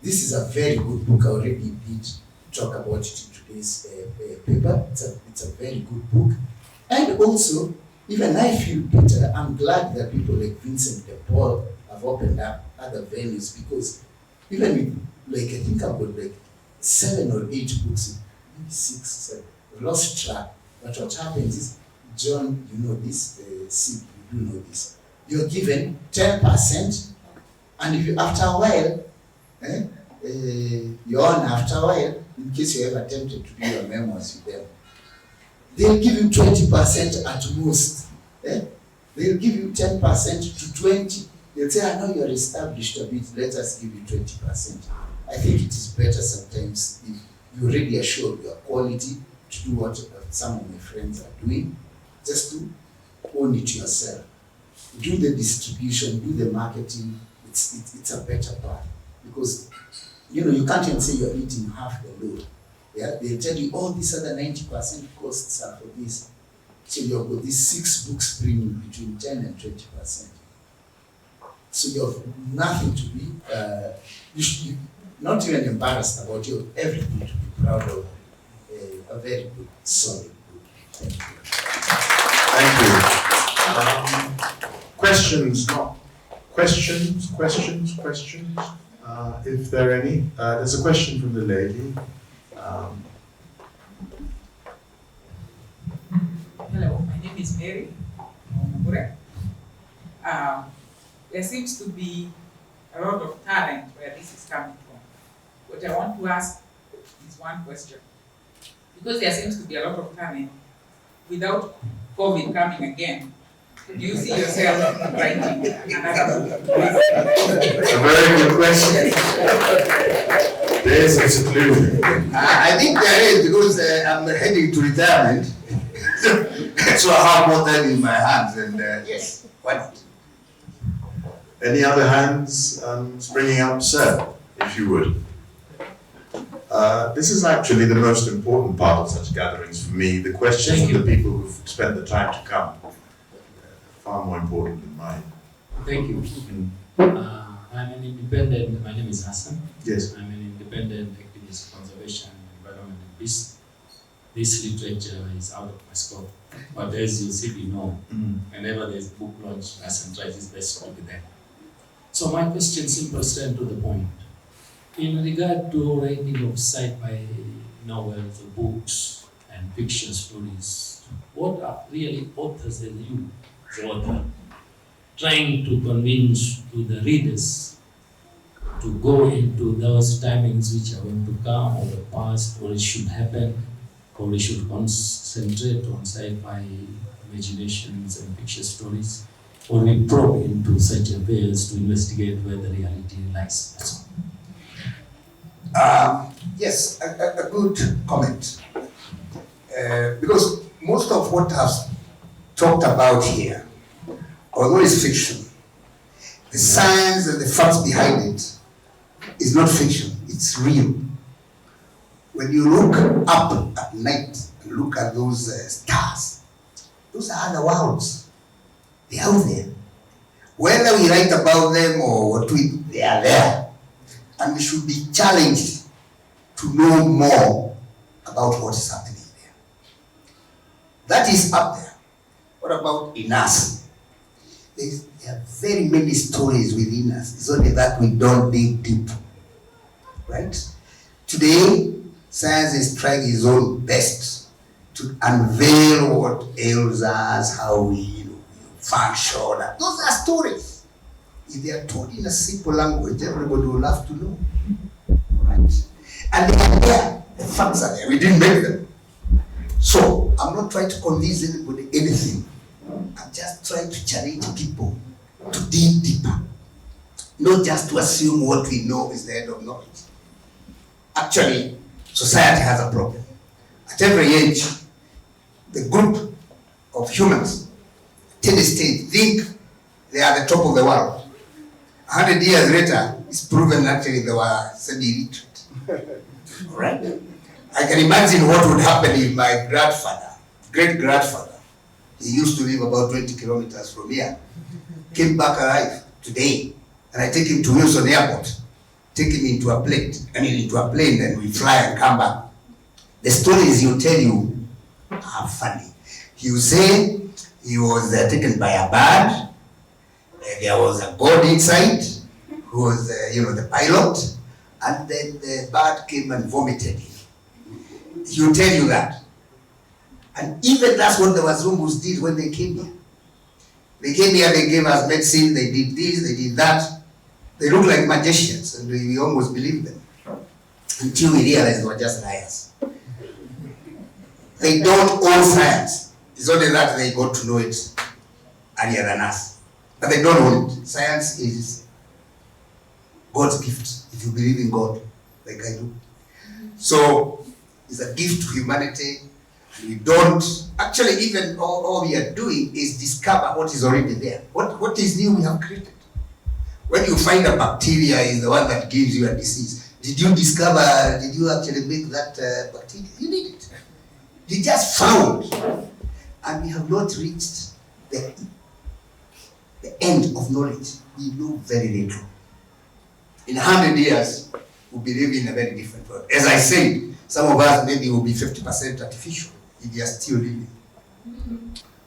S4: this is a very good book. I already did talk about it in today's paper. It's a very good book. And also, even I feel better. I'm glad that people like Vincent de Paul have opened up other venues, because even with, like, I think I've got like 7 or 8 books, maybe 6, 7. I've lost track. But what happens is, John, you know this, Sid, you do know this. You're given 10%, and if you, after a while, you're on after a while, in case you ever attempted to do your memoirs with them, they'll give you 20% at most. They'll give you 10% to 20%. They'll say, I know you're established a bit, let us give you 20%. I think it is better sometimes if you already assure your quality to do what some of my friends are doing, just to own it yourself. Do the distribution, do the marketing, it's a better path. Because, you know, you can't even say you're eating half the load. Yeah, they'll tell you, oh, these other 90% costs are for this. So you've got these 6 books bringing between 10 and 20%. So you have nothing to be, you should not even embarrassed about. You have everything to be proud of. A very good, solid book. Thank you.
S6: Thank you. Questions? Questions? If there are any. There's a question from the lady.
S7: Hello, my name is Mary. There seems to be a lot of talent where this is coming from. What I want to ask is one question. Because there seems to be a lot of talent without COVID coming again, do you see yourself writing another book?
S6: A very good question. There is a seclusion.
S2: I think there is, because I'm heading to retirement. So I have more time in my hands, and yes, why not?
S6: Any other hands springing up? Sir, if you would. This is actually the most important part of such gatherings for me. The questions of the people who've spent the time to come are far more important than mine.
S8: Thank you. I'm an independent, my name is Hassan.
S6: Yes.
S8: I'm an independent activist, conservation, environment and peace. This literature is out of my scope. But as you see, whenever there's book launch, Hassan tries his best to be there. So my question, simple, straight to the point. In regard to writing of sci-fi novels, books, and fiction stories, what are really authors and you, the author, trying to convince to the readers to go into those timings which are going to come, or the past, or it should happen, or we should concentrate on sci-fi imaginations and fiction stories, or we probe into such affairs to investigate where the reality lies. That's all.
S2: Yes, a good comment. Because most of what I've talked about here, although it's fiction, the science and the facts behind it is not fiction, it's real. When you look up at night and look at those stars, those are other worlds. They're out there. Whether we write about them or what they are there. And we should be challenged to know more about what is happening there. That is up there. What about in us? There are very many stories within us. It's only that we don't dig deep. Right? Today, science is trying its own best to unveil what ails us, how we function. Those are stories. If they are told in a simple language, everybody will have to know. Right? And they are there. The facts are there. We didn't make them. So, I'm not trying to convince anybody anything. I'm just trying to challenge people to dig deeper. Not just to assume what we know is the end of knowledge. Actually, society has a problem. At every age, the group of humans, till the state, think they are the top of the world. 100 years later, it's proven actually they were semi-illiterate. Right? I can imagine what would happen if my grandfather, great-grandfather, he used to live about 20 kilometers from here, came back alive today, and I take him to Wilson Airport, take him into a plane, and we fly and come back. The stories he'll tell you are funny. He will say he was taken by a bird, there was a god inside, who was the pilot, and then the bird came and vomited him. He'll tell you that. And even that's what the Wazungus did when they came here. They came here, they gave us medicine, they did this, they did that. They look like magicians, and we almost believed them. Until we realized they were just liars. They don't own science. It's only that they got to know it earlier than us. But they don't own it. Science is God's gift, if you believe in God, like I do. So, it's a gift to humanity. We don't, actually even all we are doing is discover what is already there. What is new we have created. When you find a bacteria is the one that gives you a disease, did you actually make that bacteria? You did it. You just found. And we have not reached the end of knowledge. We know very little. In 100 years, we'll be living in a very different world. As I said, some of us maybe will be 50% artificial if we are still living.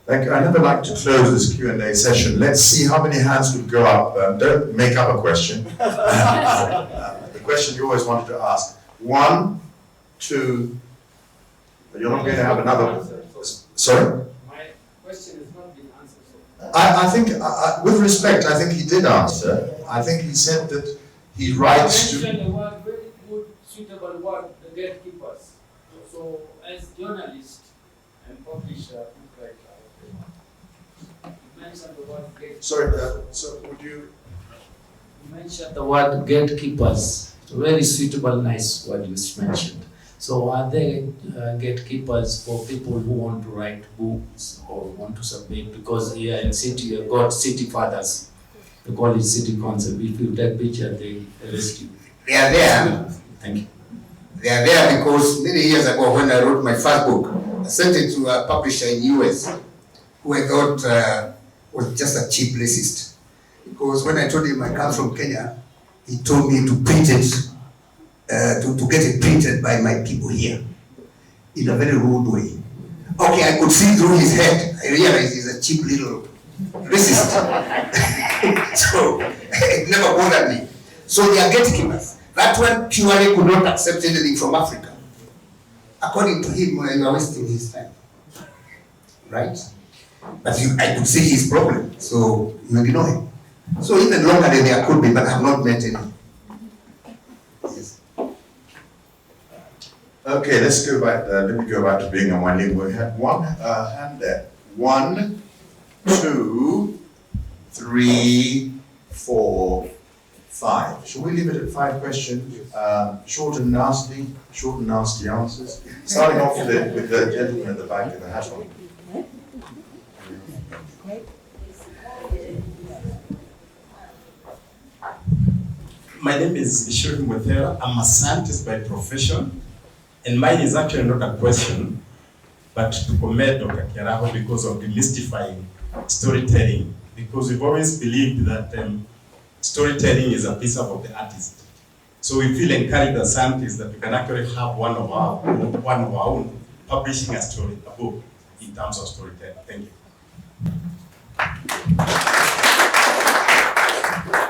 S6: Thank you. I'd never like to close this Q&A session. Let's see how many hands would go up. Don't make up a question. The question you always wanted to ask. 1, 2. You're not going to have another. Sorry?
S9: My question has not been answered.
S6: I think, with respect, I think he did answer. I think he said that he writes to.
S9: You mentioned a word, very good, suitable word, the gatekeepers. So, as journalist and publisher, you mentioned the word gatekeepers.
S6: Sorry, so would you?
S9: You mentioned the word gatekeepers. It's a very suitable, nice word you mentioned. So, are there gatekeepers for people who want to write books or want to submit? Because here in city, you've got city fathers. They call it city concept. If you take picture, they arrest you.
S2: They are there.
S9: Thank you.
S2: They are there because many years ago when I wrote my first book, I sent it to a publisher in US who I thought was just a cheap racist. Because when I told him I come from Kenya, he told me to print it, to get it printed by my people here in a very rude way. Okay, I could see through his head. I realized he's a cheap little racist. So it never bothered me. So they are gatekeepers. That one purely could not accept anything from Africa. according to him, you are wasting his time. Right? But I could see his problem, so you ignore him. So even longer than there could be, but I have not met any. Yes.
S6: Okay, let's go back. Let me go back to being on my name. We had one hand there. 1, 2, 3, 4, 5. Shall we leave it at 5 questions? Short and nasty answers. Starting off with the gentleman at the back of the hat on.
S10: My name is Ishuri Muthera. I'm a scientist by profession, and mine is actually not a question, but to commend Dr. Kiaraho because of demystifying storytelling, because we've always believed that storytelling is a piece of the artist. So we feel encouraged as scientists that we can actually have one of our own publishing a story, a book, in terms of storytelling. Thank you.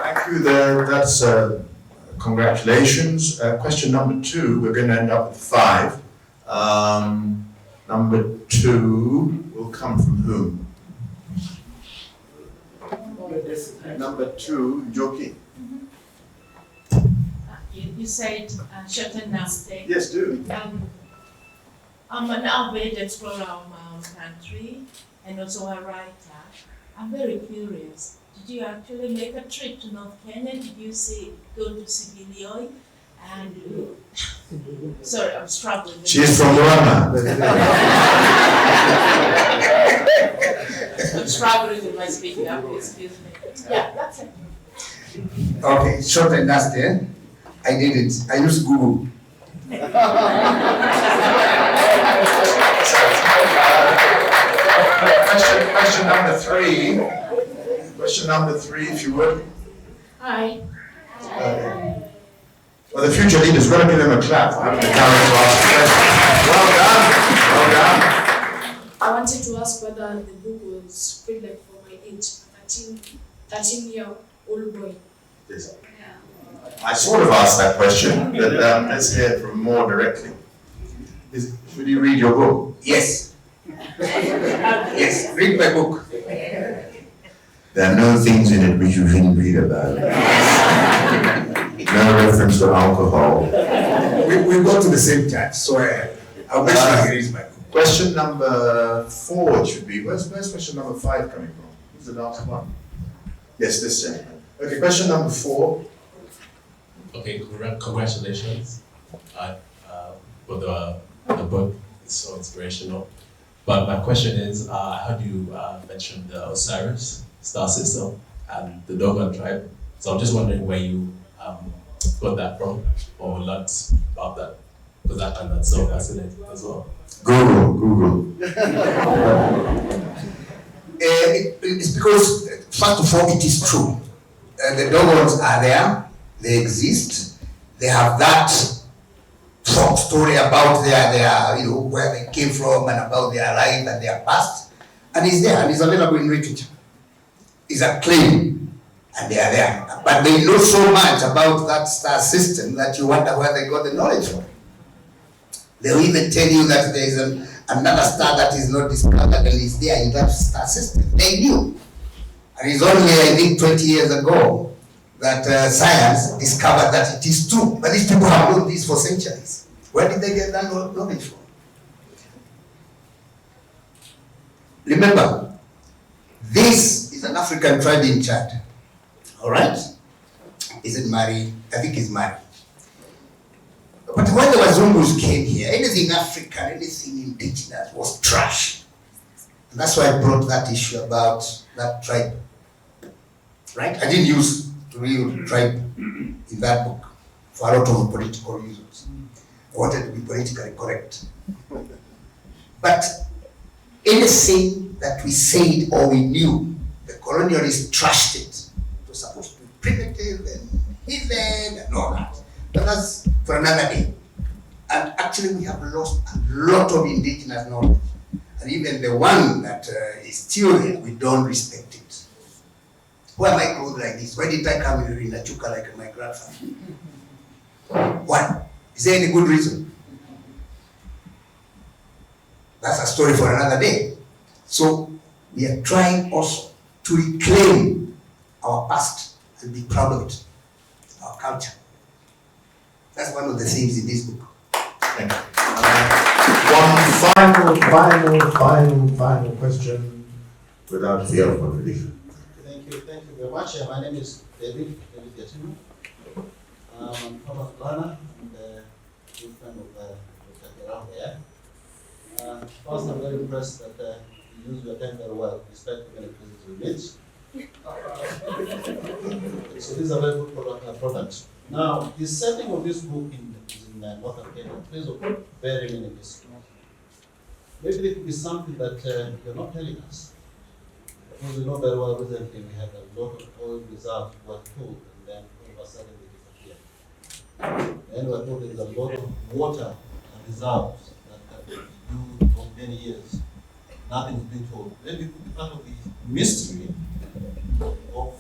S6: Thank you. That's congratulations. Question number 2. We're going to end up with 5. Number 2 will come from whom? Number 2, Joki.
S11: You said short and nasty.
S6: Yes, do.
S11: I'm an avid explorer of my own country and also a writer. I'm very curious. Did you actually make a trip to North Kenya? Did you go to SIBILOI? And sorry, I'm struggling.
S6: She's from Rwanda.
S11: I'm struggling with my speaking up. Excuse me. Yeah, that's it.
S2: Okay, short and nasty. I did it. I used Google.
S6: Question number 3. Question number 3, if you would.
S11: Hi.
S6: Well, the future leaders, we're going to give them a clap. Well done. Well done.
S12: I wanted to ask whether the book was written for my age, 13-year-old boy.
S6: Yes. I sort of asked that question, but let's hear it from more directly. Should you read your book?
S2: Yes. Yes, read my book.
S6: There are no things in it which you shouldn't read about. No reference to alcohol.
S2: We go to the same church, so I'll make sure he reads my book.
S6: Question number 4 it should be. Where's question number 5 coming from? Who's the last one? Yes, this gentleman. Okay, question number 4.
S8: Okay, congratulations for the book. It's so inspirational. But my question is, I heard you mention the Osiris star system and the Dogon tribe. So I'm just wondering where you got that from, or learned about that, because I find that so fascinating as well.
S6: Google.
S2: It's because, first of all, it is true. The Dogons are there, they exist, they have that folk story about their where they came from and about their life and their past, and it's there and it's available in literature. It's a claim, and they are there. But they know so much about that star system that you wonder where they got the knowledge from. They'll even tell you that there is another star that is not discovered and is there in that star system. They knew. And it's only, I think, 20 years ago that science discovered that it is true. But these people have known this for centuries. Where did they get that knowledge from? Remember, this is an African tribe in Chad. All right? Isn't married? I think he's married. But when the Wazungus came here, anything African, anything indigenous was trash. And that's why I brought that issue about that tribe. Right? I didn't use real tribe in that book for a lot of political reasons. I wanted to be politically correct. But anything that we said or we knew, the colonialists trashed it. It was supposed to be primitive and heathen and all that. But that's for another day. And actually we have lost a lot of indigenous knowledge. And even the one that is still here, we don't respect it. Why am I clothed like this? Why didn't I come in a chuka like my grandfather? Why? Is there any good reason? story for another day. So we are trying also to reclaim our past and be proud of it, our culture. That's one of the things in this book.
S6: Thank you.
S13: One final question without fear of contradiction.
S14: Thank you very much. My name is David Yatimu. I'm from Atlanta and a good friend of Dr. Kiaraho here. First, I'm very impressed that you use your time very well, despite the many criticisms you made. So these are very good products. Now, the setting of this book is in northern Kenya, place of very many mysteries. Maybe there could be something that you're not telling us. Because we know very well recently we had a lot of oil reserves were told, and then all of a sudden they disappeared. Then we're told there's a lot of water reserves that have been used for many years. Nothing's been told. Maybe it could be part of the mystery of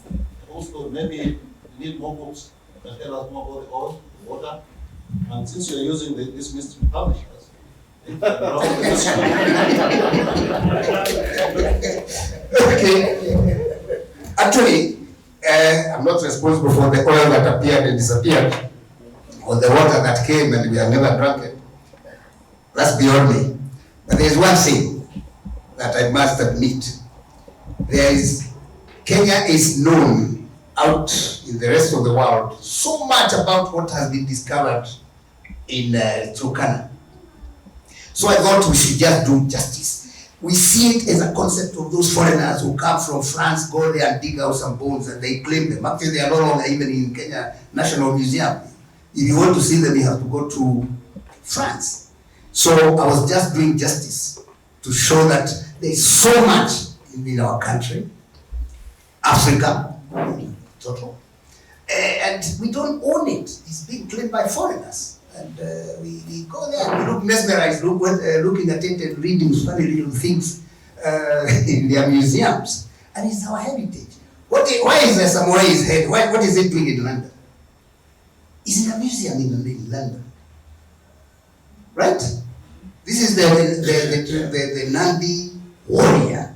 S14: also maybe we need more books that tell us more about the oil, the water. And since you're using this mystery publishers,
S2: okay. Actually, I'm not responsible for the oil that appeared and disappeared, or the water that came and we have never drunk it. That's beyond me. But there's one thing that I must admit. Kenya is known out in the rest of the world so much about what has been discovered in Turkana. So I thought we should just do justice. We see it as a concept of those foreigners who come from France, go there and dig out some bones and they claim them. Actually, they are no longer even in Kenya National Museum. If you want to see them, you have to go to France. So I was just doing justice to show that there is so much in our country, Africa, total, and we don't own it. It's being claimed by foreigners. And we go there and we look mesmerized, looking at it and reading funny little things in their museums. And it's our heritage. Why is the Samoa's head? What is it doing in London? It's in a museum in London. Right? This is the Nandi warrior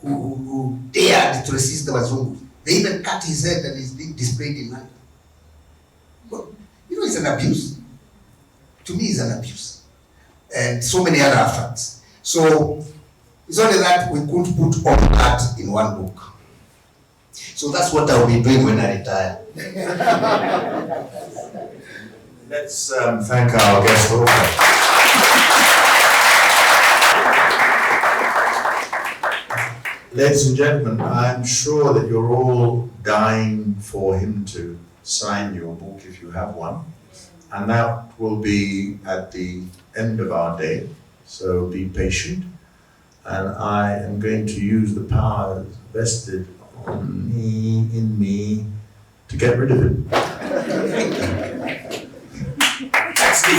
S2: who dared to resist the Wazungu. They even cut his head and is being displayed in London. Well, you know, it's an abuse. To me, it's an abuse. And so many other facts. So it's only that we couldn't put all that in one book. So that's what I'll be doing when I retire.
S13: Let's thank our guest author. Ladies and gentlemen, I'm sure that you're all dying for him to sign your book if you have one. And that will be at the end of our day, so be patient. And I am going to use the powers vested on me, in me, to get rid of it.
S2: That's the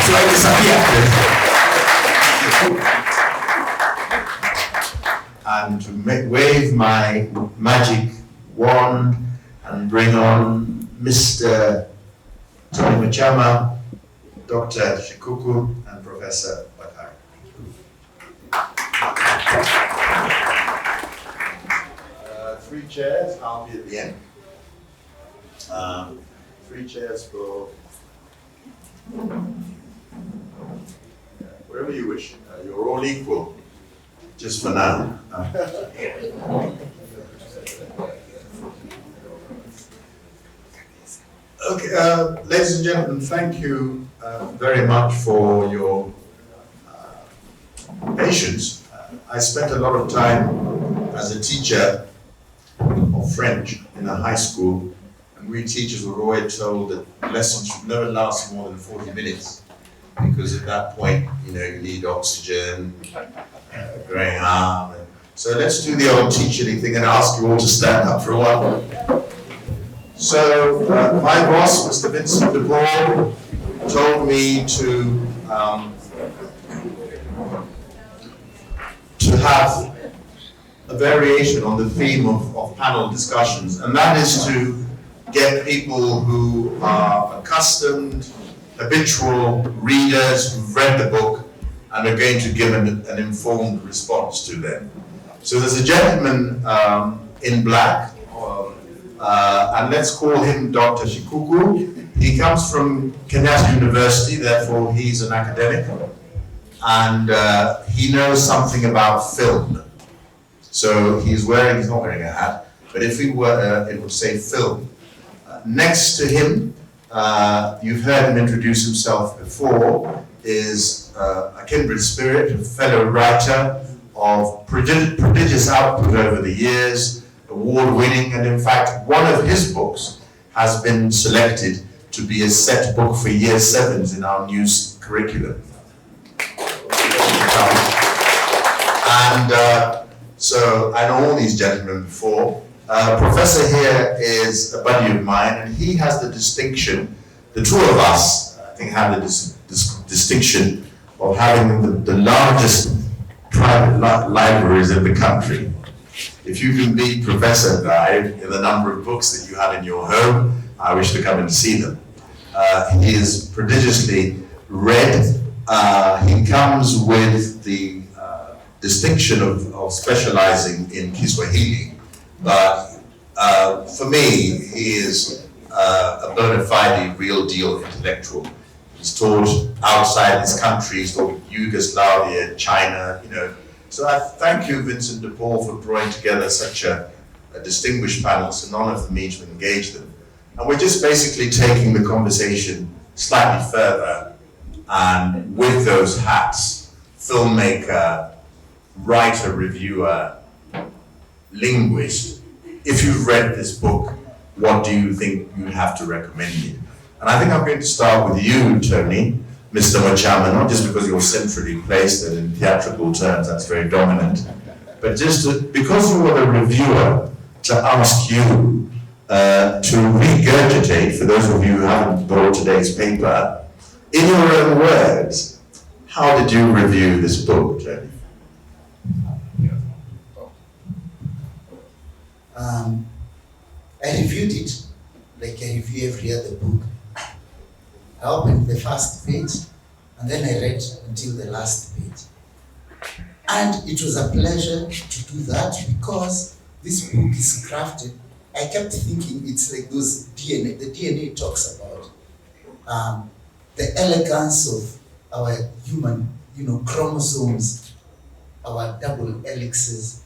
S2: so I disappear.
S13: And to wave my magic wand and bring on Mr. Tony Machama, Dr. Shikuku, and Professor Bakari. Three chairs, I'll be at the end. Three chairs for wherever you wish. You're all equal, just for now. Okay, ladies and gentlemen, thank you very much for your patience. I spent a lot of time as a teacher of French in a high school, and we teachers were always told that lessons should never last more than 40 minutes, because at that point, you know, you need oxygen, growing arm. So let's do the old teacherly thing and ask you all to stand up for a while. So my boss, Mr. Vincent de Paul, told me to have a variation on the theme of panel discussions, and that is to get people who are accustomed, habitual readers who've read the book
S6: and we're going to give an informed response to them. So there's a gentleman in black, and let's call him Dr. Shikuku. He comes from Kenyatta University, therefore he's an academic, and he knows something about film. So he's wearing, he's not wearing a hat, but if he were, it would say film. Next to him, you've heard him introduce himself before, is a kindred spirit, a fellow writer of prodigious output over the years, award-winning, and in fact, one of his books has been selected to be a set book for year 7s in our new curriculum. And so I know all these gentlemen before. Professor here is a buddy of mine, and he has the distinction, the two of us, I think, have the distinction of having the largest private libraries in the country. If you can beat Professor Guy in the number of books that you have in your home, I wish to come and see them. He is prodigiously read. He comes with the distinction of specializing in Kiswahili, but for me, he is a bona fide, real deal intellectual. He's taught outside his country, he's taught Yugoslavia, China, you know. So I thank you, Vincent de Paul, for drawing together such a distinguished panel. It's an honor for me to engage them. And we're just basically taking the conversation slightly further, and with those hats, filmmaker, writer, reviewer, linguist, if you've read this book, what do you think you'd have to recommend it? And I think I'm going to start with you, Tony, Mr. Mochama, not just because you're centrally placed and in theatrical terms that's very dominant, but just because you were the reviewer, to ask you to regurgitate, for those of you who haven't bought today's paper, in your own words, how did you review this book, Tony?
S4: I reviewed it like I review every other book. I opened the first page and then I read until the last page. And it was a pleasure to do that because this book is crafted. I kept thinking it's like those DNA, the DNA talks about the elegance of our human, chromosomes, our double helixes.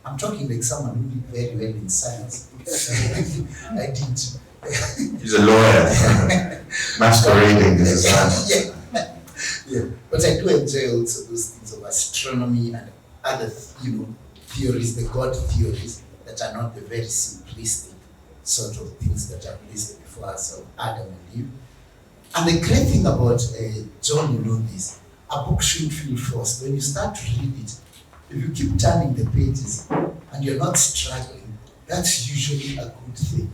S4: I'm talking like someone who did very well in science. I didn't.
S6: He's a lawyer, masquerading as a scientist.
S4: Yeah, but I do enjoy also those things of astronomy and other, theories, the God theories that are not the very simplistic sort of things that are placed before us of Adam and Eve. And the great thing about John, this, a book shouldn't feel forced. When you start to read it, if you keep turning the pages and you're not struggling, that's usually a good thing.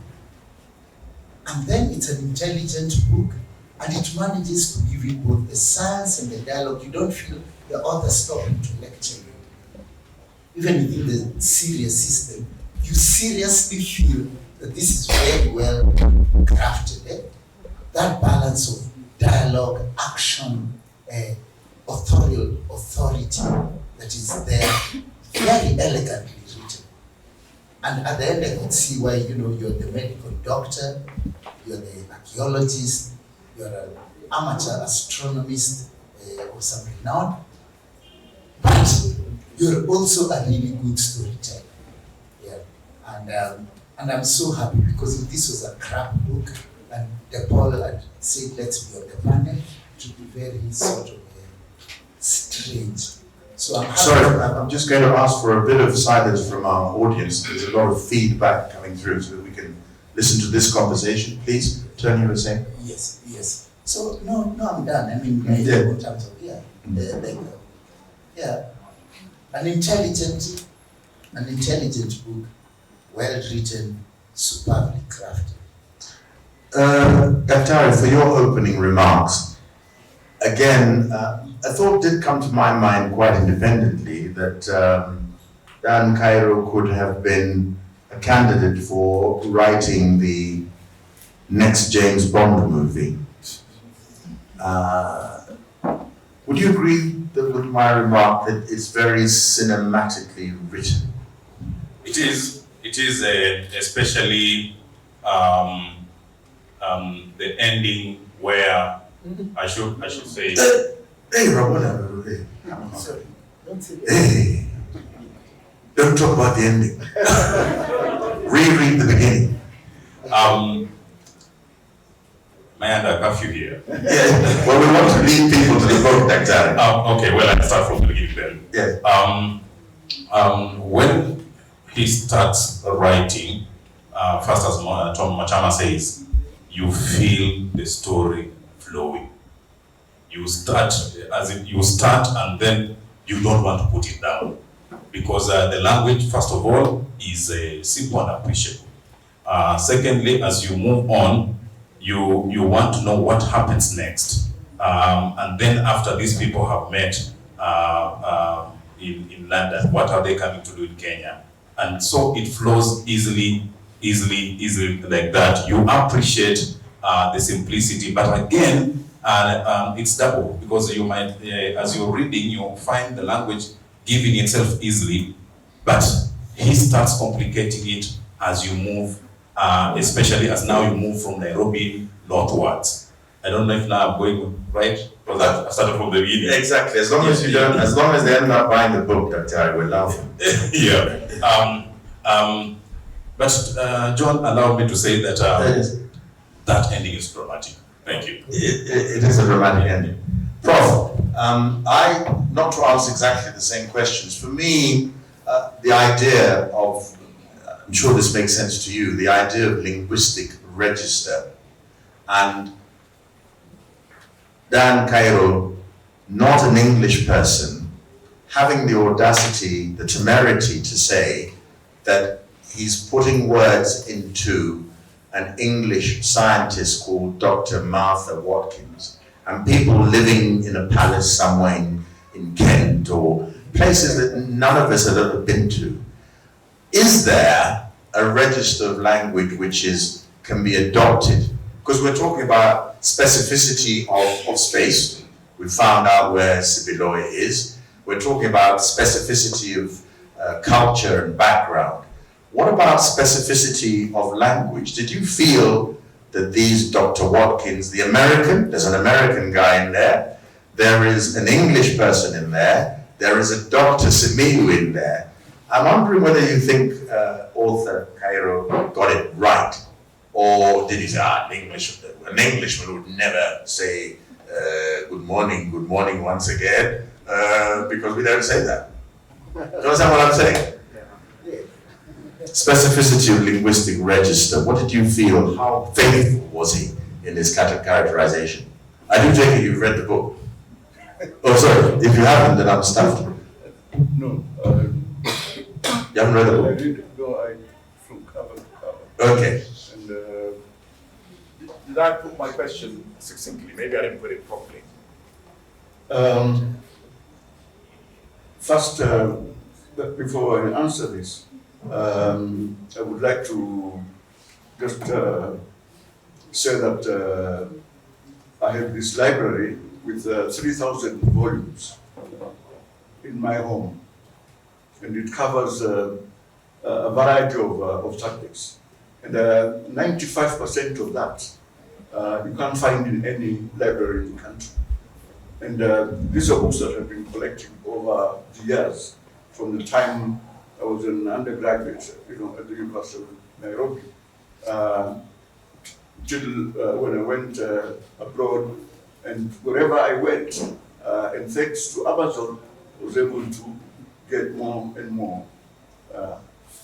S4: And then it's an intelligent book, and it manages to give you both the science and the dialogue. You don't feel the author stopping to lecture you. Even within the serious system, you seriously feel that this is very well crafted. That balance of dialogue, action, authority that is there, very elegantly written. And at the end, I could see why, you're the medical doctor, you're the archaeologist, you're an amateur astronomist or something now, but you're also a really good storyteller. Yeah. And I'm so happy because if this was a crap book and De Paul had said, let's be on the panel, it would be very sort of strange. So
S6: I'm just going to ask for a bit of silence from our audience. There's a lot of feedback coming through so that we can listen to this conversation. Please, Tony, you were saying?
S4: Yes. So, no, I'm done. I mean, in terms of, an intelligent book, well written, superbly crafted.
S6: Daktari, for your opening remarks, again, a thought did come to my mind quite independently that Dan Kairo could have been a candidate for writing the next James Bond movie. Would Would you agree with my remark that it's very cinematically written?
S15: It is, especially the ending where I should say.
S6: Hey, Ramona, sorry. Hey, don't talk about the ending. Reread the beginning.
S15: May I under curfew here?
S6: Yeah. Well, we want to lead people to the book, Dr.
S15: Okay, well, I'll start from the beginning then.
S6: Yes.
S15: When he starts writing, first as Tom Machama says, you feel the story flowing. You start and then you don't want to put it down. Because the language, first of all, is simple and appreciable. Secondly, as you move on, you want to know what happens next. And then after these people have met in London, what are they coming to do in Kenya? And so it flows easily like that. You appreciate the simplicity, but again, it's double, because you might, as you're reading, you find the language giving itself easily, but he starts complicating it as you move, especially as now you move from Nairobi northwards. I don't know if now I'm going right, because I started from the beginning.
S6: Exactly. As long as you don't, as long as they end up buying the book, Dr. we're laughing.
S15: Yeah. But John allowed me to say that that ending is dramatic. Thank you.
S6: It is a dramatic ending. Prof, not to ask exactly the same questions. For me, the idea of, I'm sure this makes sense to you, the idea of linguistic register, and Dan Kairo, not an English person, having the audacity, the temerity to say that he's putting words into an English scientist called Dr. Martha Watkins, and people living in a palace somewhere in Kent or places that none of us have ever been to. Is there a register of language which can be adopted? Because we're talking about specificity of space. We found out where SIBILOI is. We're talking about specificity of culture and background. What about specificity of language? Did you feel that these Dr. Watkins, the American, there's an American guy in there, there is an English person in there is a Dr. Simiyu in there. I'm wondering whether you think author Kairo got it right, or did he say, an Englishman would never say good morning once again, because we don't say that. Do you understand what I'm saying? Specificity of linguistic register. What did you feel? How faithful was he in his characterization? I do take it you've read the book. Oh, sorry. If you haven't, then I'm stuffed.
S16: No.
S6: You haven't read the book?
S16: I read it. No, from cover to cover.
S6: Okay.
S16: And did I put my question succinctly? Maybe I didn't put it properly.
S14: First, before I answer this, I would like to just say that I have this library with 3,000 volumes in my home, and it covers a variety of subjects. And 95% of that you can't find in any library in the country. And these are books that I've been collecting over the years, from the time I was an undergraduate, at the University of Nairobi, till when I went abroad, and wherever I went, and thanks to Amazon, I was able to get more and more.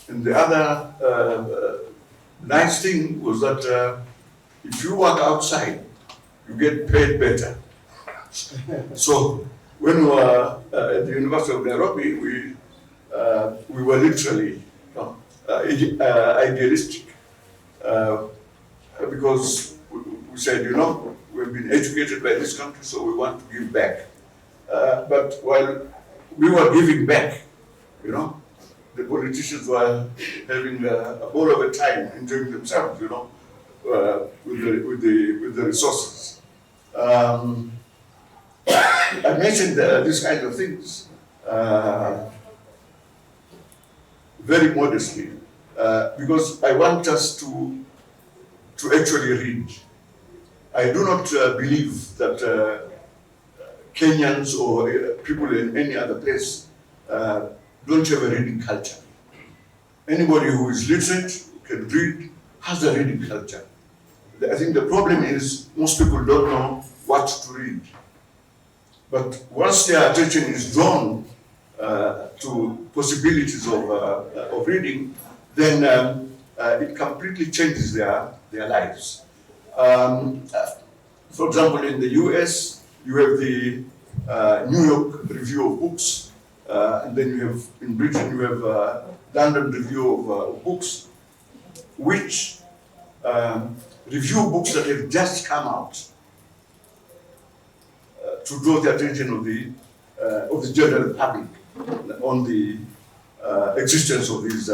S14: And the other nice thing was that if you work outside, you get paid better. So when we were at the University of Nairobi, we were literally idealistic, because we said, we've been educated by this country, so we want to give back. But while we were giving back, the politicians were having a ball of a time, enjoying themselves, with the resources.
S17: I mentioned these kinds of things very modestly because I want us to actually read. I do not believe that Kenyans or people in any other place don't have a reading culture. Anybody who is literate, who can read, has a reading culture. I think the problem is most people don't know what to read. But once their attention is drawn to possibilities of reading, then it completely changes their lives. For example, in the US, you have the New York Review of Books, and then you have, in Britain, you have London Review of Books, which review books that have just come out to draw the attention of the general public on the existence of these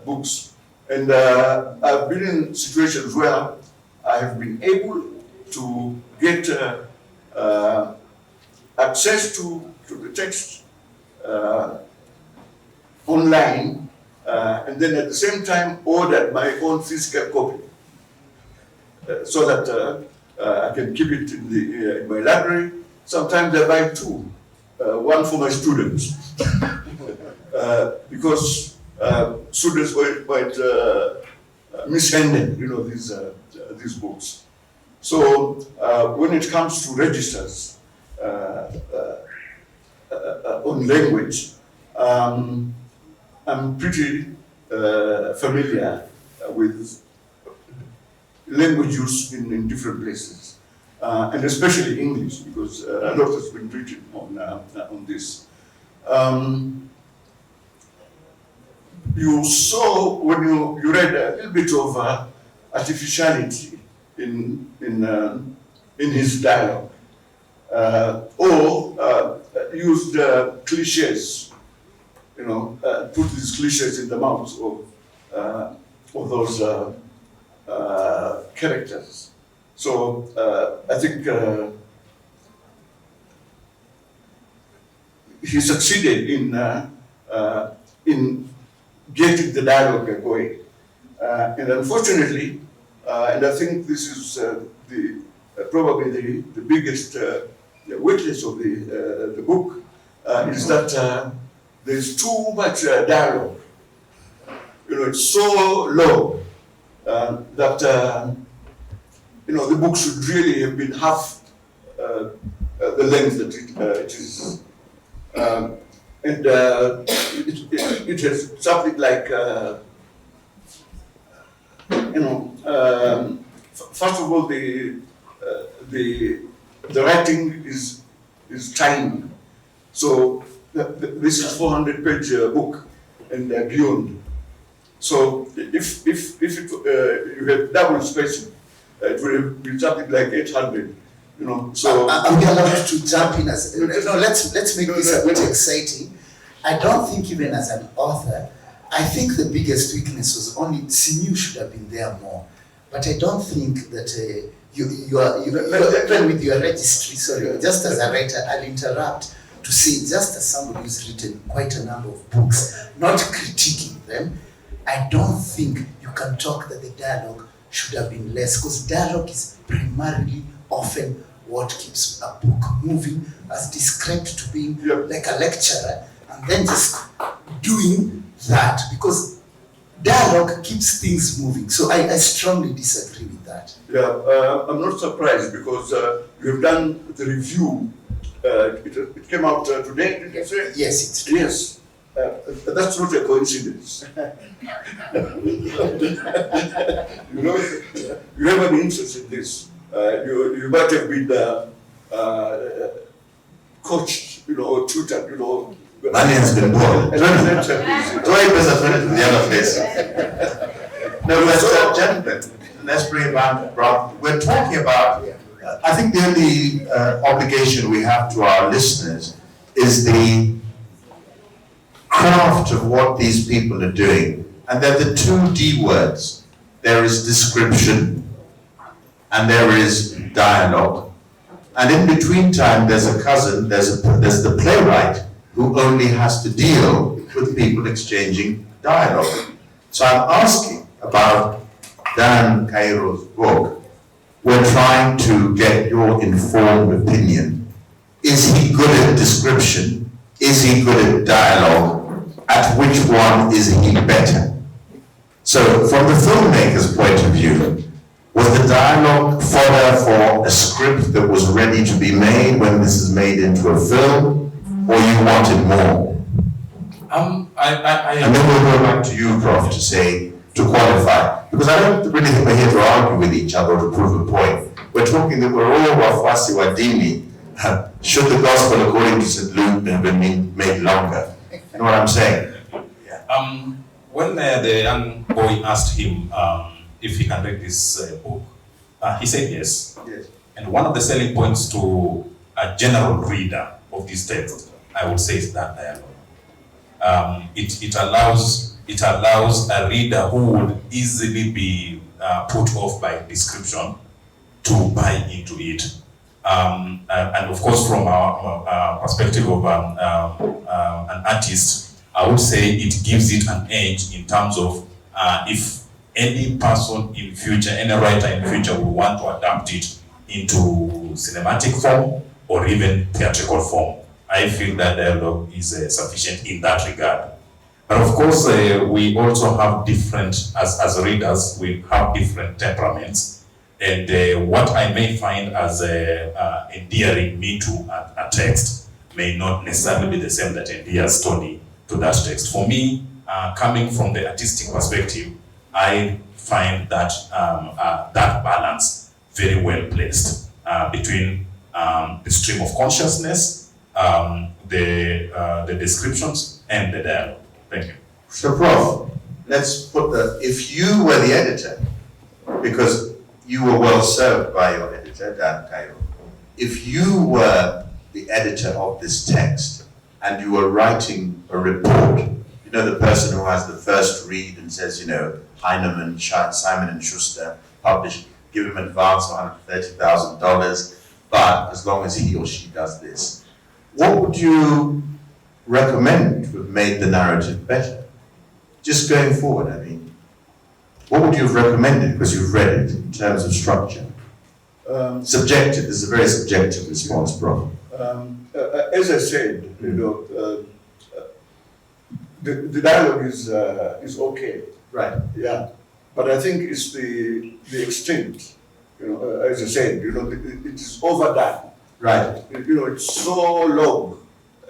S17: books. And I've been in situations where I have been able to get access to the text online, and then at the same time ordered my own physical copy so that I can keep it in my library. Sometimes I buy two, one for my students, because students might mishandle, these books. So when it comes to registers on language, I'm pretty familiar with language use in different places, and especially English, because a lot has been written on this. You saw, when you read a little bit of artificiality in his dialogue, or used cliches, put these cliches in the mouths of those characters. So I think he succeeded in getting the dialogue going. And unfortunately, and I think this is probably the biggest weakness of the book, is that there's too much dialogue. It's so low that the book should really have been half the length that it is. And it has something like, first of all, the writing is tiny. So this is 400-page book and beyond. So if you had double spacing, it would have been something like 800. So
S18: I'll be allowed to jump in as let's make this a bit exciting. I don't think even as an author, I think the biggest weakness was only Sinu should have been there more. But I don't think that you are even with your registry. Sorry, just as a writer, I'll interrupt to say, just as somebody who's written quite a number of books, not critiquing them, I don't think you can talk that the dialogue should have been less, because dialogue is primarily often what keeps a book moving, as described to being like a lecturer, and then just doing that, because dialogue keeps things moving. So I strongly disagree with that.
S17: Yeah, I'm not surprised, because you have done the review. It came out today, did you say?
S18: Yes, it's true.
S17: Yes. That's not a coincidence. You have an interest in this. You might have been coached, or tutored,
S6: Money has been born. Joy is to the other place. No, but gentlemen, let's bring it back. We're talking about, I think the only obligation we have to our listeners is the craft of what these people are doing. And they're the two D words. There is description and there is dialogue. And in between time, there's a cousin, there's the playwright who only has to deal with people exchanging dialogue. So I'm asking about Dan Kairo's book. We're trying to get your informed opinion. Is he good at description? Is he good at dialogue? At which one is he better? So from the filmmaker's point of view, was the dialogue fodder for a script that was ready to be made when this is made into a film, or you wanted more? And then we'll go back to you, Prof, to qualify. Because I don't really think we're here to argue with each other or to prove a point. We're talking that we're all wafuasi wa dini. Should the gospel according to St. Luke have been made longer? You know what I'm saying?
S15: When the young boy asked him if he can read this book, he said yes.
S6: Yes.
S15: And one of the selling points to a general reader of this text, I would say, is that dialogue. It allows a reader who would easily be put off by description to buy into it. And of course, from our perspective of an artist, I would say it gives it an edge in terms of if any person in future, any writer in future will want to adapt it into cinematic form or even theatrical form. I feel that dialogue is sufficient in that regard. But of course, we also have different, as readers, we have different temperaments. And what I may find as endearing me to a text may not necessarily be the same that endears Tony to that text. For me, coming from the artistic perspective, I find that that balance very well placed between the stream of consciousness, the descriptions, and the dialogue. Thank you.
S6: So, Prof, let's put if you were the editor, because you were well served by your editor, Dan Kairo, if you were the editor of this text and you were writing a report, you know, the person who has the first read and says, you know, Heinemann, Simon and Schuster published, give him advance of $130,000, but as long as he or she does this, what would you recommend to have made the narrative better? Just going forward, I mean, what would you have recommended, because you've read it, in terms of structure? Subjective, this is a very subjective response, Prof.
S17: As I said, you know, the dialogue is okay.
S6: Right.
S17: Yeah. But I think it's the extent, you know, as I said, you know, it is overdone.
S6: Right.
S17: You know, it's so long.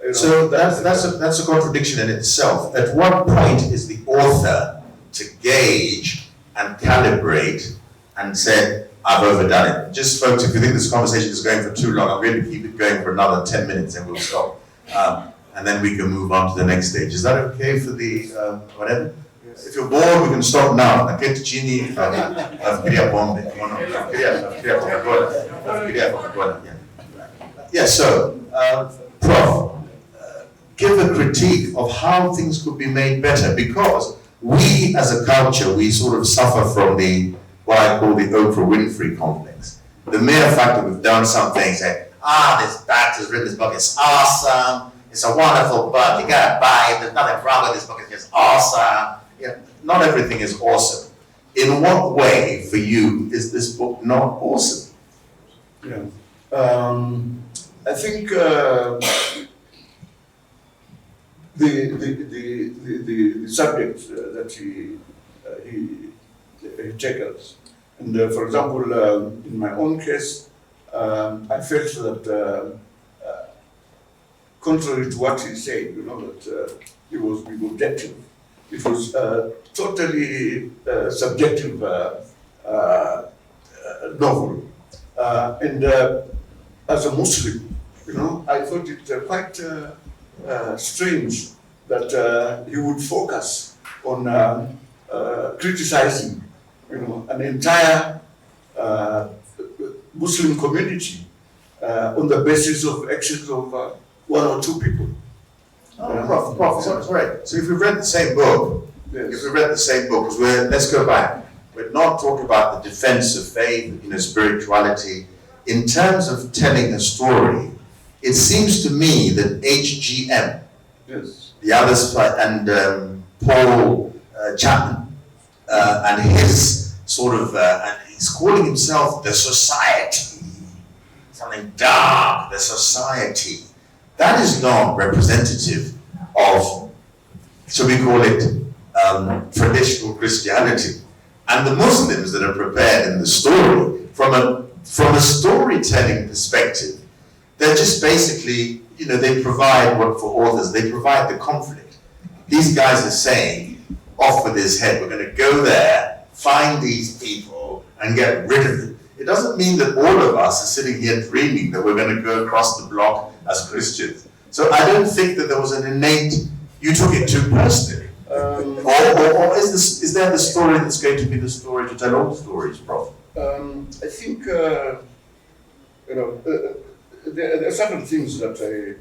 S17: You know,
S6: so that's a contradiction in itself. At what point is the author to gauge and calibrate and say, I've overdone it? Just folks, if you think this conversation is going for too long, I'm going to keep it going for another 10 minutes and we'll stop. And then we can move on to the next stage. Is that okay for the, whatever? If you're bored, we can stop now. Naketi chini, nafikiria pombe. Nafikiria Coca-Cola. Yeah, so, Prof, give a critique of how things could be made better, because we as a culture, we sort of suffer from what I call the Oprah Winfrey complex. The mere fact that we've done something, say, this actor's written this book, it's awesome, it's a wonderful book, you gotta buy it, there's nothing wrong with this book, it's just awesome. Yeah, not everything is awesome. In what way, for you, is this book not awesome?
S17: Yeah. I think the subject that he tackles, and for example, in my own case, I felt that contrary to what he said, you know, that he was objective. It was totally subjective novel, and as a Muslim, you know, I thought it quite strange that he would focus on criticizing, you know, an entire Muslim community on the basis of actions of one or two people.
S6: Prof, sorry. So if we've read the same book, because let's go back. We're not talking about the defense of faith, you know, spirituality. in terms of telling a story, it seems to me that HGM, the others, and Paul Chapman, and his sort of, and he's calling himself the society, something dark, the society. That is not representative of, shall we call it, traditional Christianity. And the Muslims that are prepared in the story, from a storytelling perspective, they're just basically, you know, they provide what for authors, they provide the conflict. These guys are saying, off with his head, we're going to go there, find these people, and get rid of them. It doesn't mean that all of us are sitting here dreaming that we're going to go across the block as Christians. So I don't think that there was an innate, you took it too personally. Or is there the story that's going to be the story to tell all stories, Prof?
S17: I think, you know, there are certain things that I,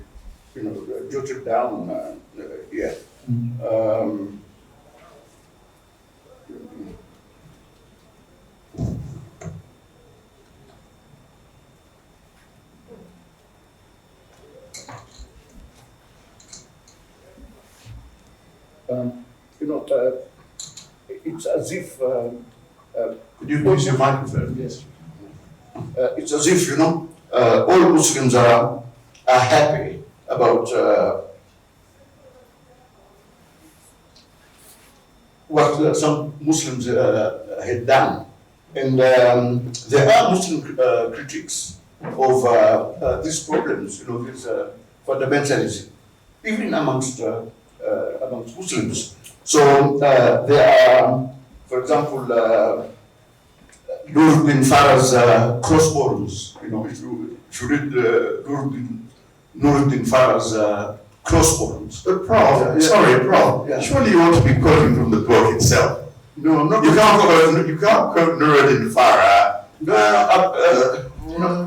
S17: you know, jotted down here. You know, it's as if.
S6: Could you use your microphone?
S17: Yes. It's as if, you know, all Muslims are happy about what some Muslims had done. And there are Muslim critics of these problems, you know, this fundamentalism, even amongst Muslims. So there are, for example, Nuruddin Farah's crossbones. You know, if you read Nuruddin Farah's crossbones.
S6: But Prof, Prof, surely you ought to be quoting from the book itself.
S17: No, I'm not.
S6: You can't quote Nuruddin Farah.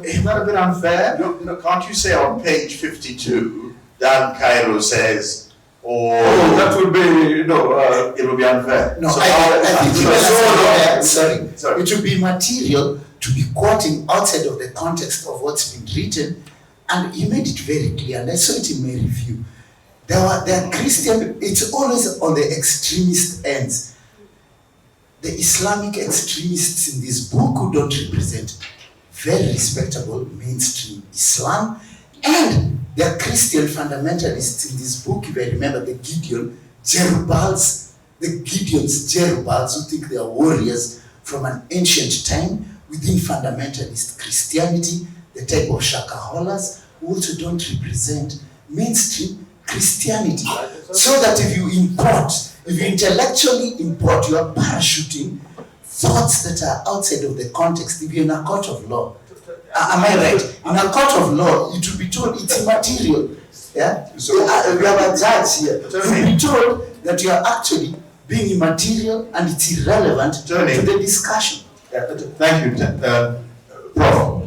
S6: Isn't that a bit unfair? No, can't you say on page 52, Dan Kairo says,
S17: that would be, you know,
S6: it would be unfair.
S18: No,
S6: So
S18: I think sorry. It would be material to be quoting outside of the context of what's been written, and you made it very clear, and I saw it in my review. There are Christian, it's always on the extremist ends. The Islamic extremists in this book who don't represent very respectable mainstream Islam, and there are Christian fundamentalists in this book, if I remember, the Gideons, Jerubals who think they are warriors from an ancient time within fundamentalist Christianity, the type of Shakaholas who also don't represent mainstream Christianity. So that if you intellectually import, you are parachuting thoughts that are outside of the context, if you're in a court of law. Am I right? In a court of law, it will be told it's immaterial. Yeah? So we have a judge here. You will be told that you are actually being immaterial and it's irrelevant to the discussion.
S6: Thank you, Prof.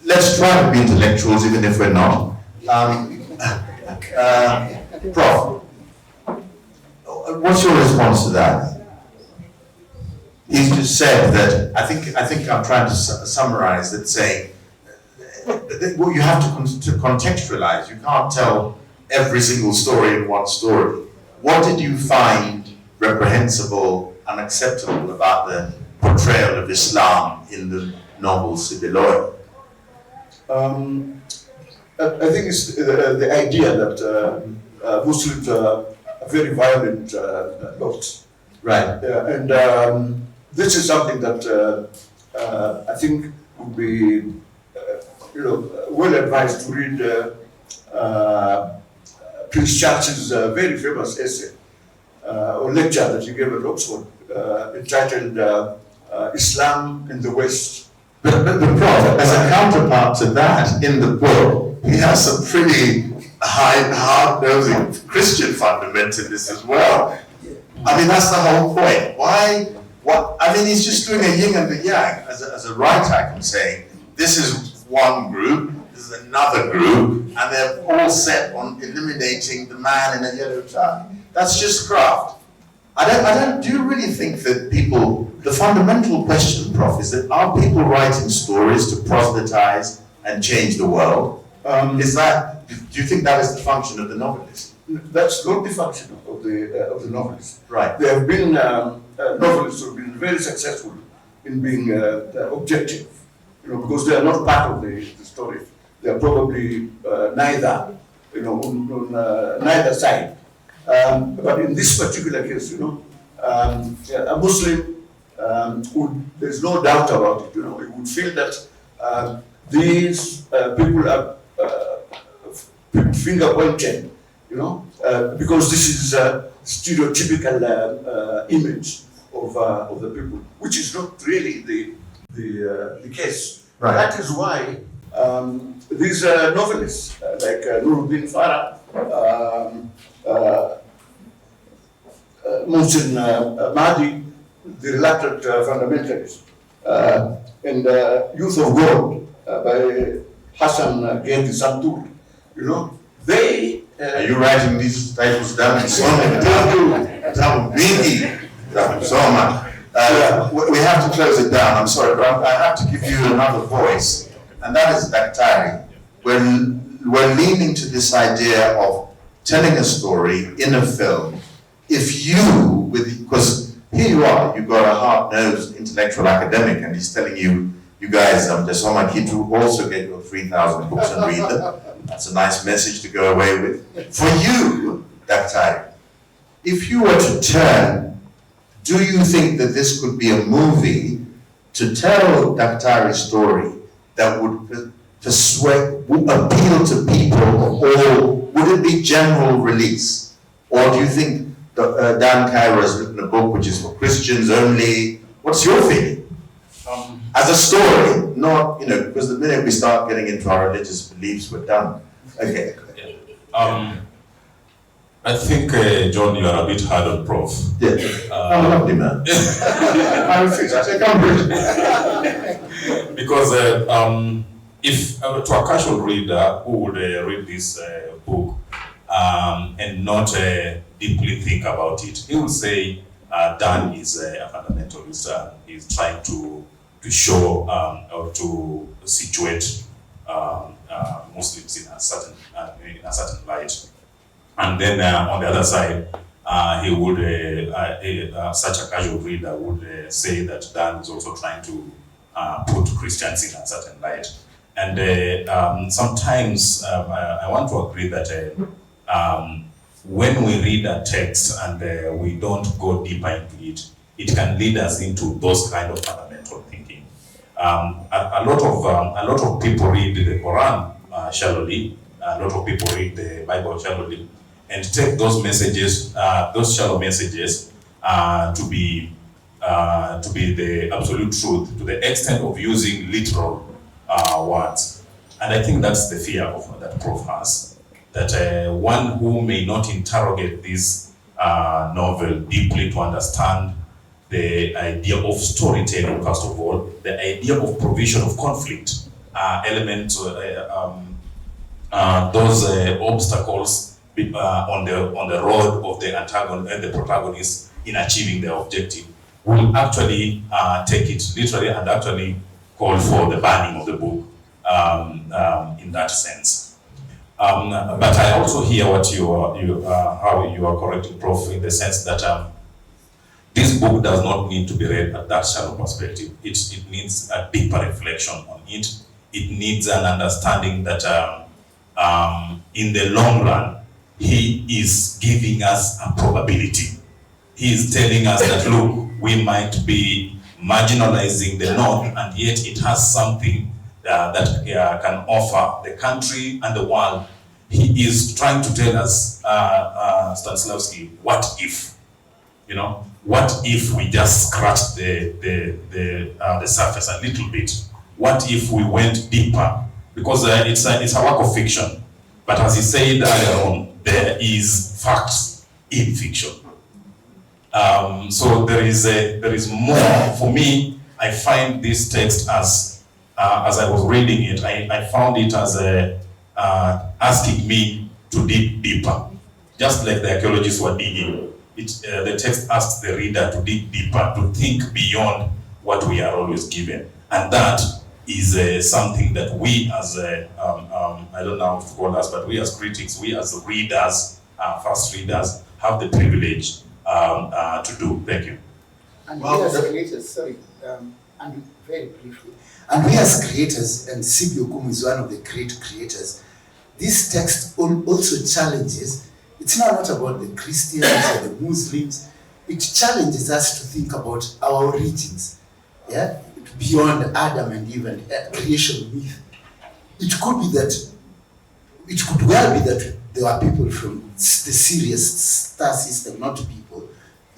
S6: Let's try to be intellectuals even if we're not. Prof, what's your response to that? He's just said that, I think I'm trying to summarize that, saying well, you have to contextualize. You can't tell every single story in one story. What did you find reprehensible, unacceptable about the portrayal of Islam in the novel SIBILOI?
S17: I think it's the idea that Muslims are very violent lot.
S6: Right.
S17: And this is something that I think would be, well advised to read Prince Churchill's very famous essay or lecture that he gave at Oxford, entitled "Islam in the West."
S6: But the Prof, as a counterpart to that, in the book, he has some pretty hard-nosing Christian fundamentalists as well. I mean, that's the whole point. He's just doing a yin and a yang. As a writer, I'm saying, this is one group, this is another group, and they're all set on eliminating the man in a yellow tie. That's just craft. Do you really think that people the fundamental question, Prof, is that are people writing stories to proselytize and change the world? Do you think that is the function of the novelist?
S17: That's not the function of the novelist.
S6: Right.
S17: There have been novelists who have been very successful in being objective, because they are not part of the story. They are probably neither, on neither side. But in this particular case, a Muslim there's no doubt about it. He would feel that these people are finger pointing, because this is a stereotypical image of the people, which is not really the case.
S6: Right.
S17: That is why these novelists like Nuruddin Farah, Mohsen Mahdi, the reluctant fundamentalist, and Youth of God by Hassan Gendi Santur, they...
S6: Are you writing these titles down? We have to close it down, I'm sorry, but I have to give you another voice, and that is Daktari. We're leaning to this idea of telling a story in a film. If you, because here you are, you've got a hard-nosed intellectual academic, and he's telling you, you guys, Desoma Kitu, also get your 3,000 books and read them. That's a nice message to go away with. For you, Daktari, if you were to turn, do you think that this could be a movie to tell Daktari's story that would appeal to people, or would it be general release? Or do you think Dan Kairo has written a book which is for Christians only? What's your feeling? As a story, not, because the minute we start getting into our religious beliefs, we're done. Okay.
S15: I think, John, you are a bit hard on Prof.
S6: Yeah, I'm a lovely man. I'm fixed. I say, come
S15: Because if to a casual reader who would read this book and not deeply think about it, he will say Dan is a fundamentalist. He's trying to show or to situate Muslims in a certain light, and then on the other side, he would such a casual reader would say that Dan is also trying to put Christians in a certain light. And sometimes I want to agree that when we read a text and we don't go deeper into it, it can lead us into those kind of fundamental thinking. A lot of people read the Quran shallowly. A lot of people read the Bible shallowly, and take those messages, those shallow messages, to be the absolute truth, to the extent of using literal words. And I think that's the fear of that Prof has, that one who may not interrogate this novel deeply to understand the idea of storytelling, first of all, the idea of provision of conflict, elements, those obstacles on the road of the antagonist and the protagonist in achieving their objective, will actually take it literally and actually call for the banning of the book in that sense. But I also hear what how you are correcting, Prof, in the sense that this book does not need to be read at that shallow perspective. It needs a deeper reflection on it. It needs an understanding that in the long run, he is giving us a probability. He is telling us that, look, we might be marginalizing the North, and yet it has something that can offer the country and the world. He is trying to tell us, Stanislavski, what if? What if we just scratched the surface a little bit? What if we went deeper? Because it's a work of fiction. But as he said earlier on, there is facts in fiction. So there is more. For me, I find this text as I was reading it, I found it as asking me to dig deeper, just like the archaeologists were digging. the text asks the reader to dig deeper, to think beyond what we are always given. And that is something that we as, I don't know how to call us, but we as critics, we as readers, first readers, have the privilege to do. Thank you.
S18: And we as creators, sorry, and very briefly, and we as creators, and Sibi Okumu is one of the great creators, this text also challenges, it's not about the Christians or the Muslims, it challenges us to think about our origins, yeah, beyond Adam and Eve and creation myth. It could be that, it could well be that there are people from the Sirius star system, not people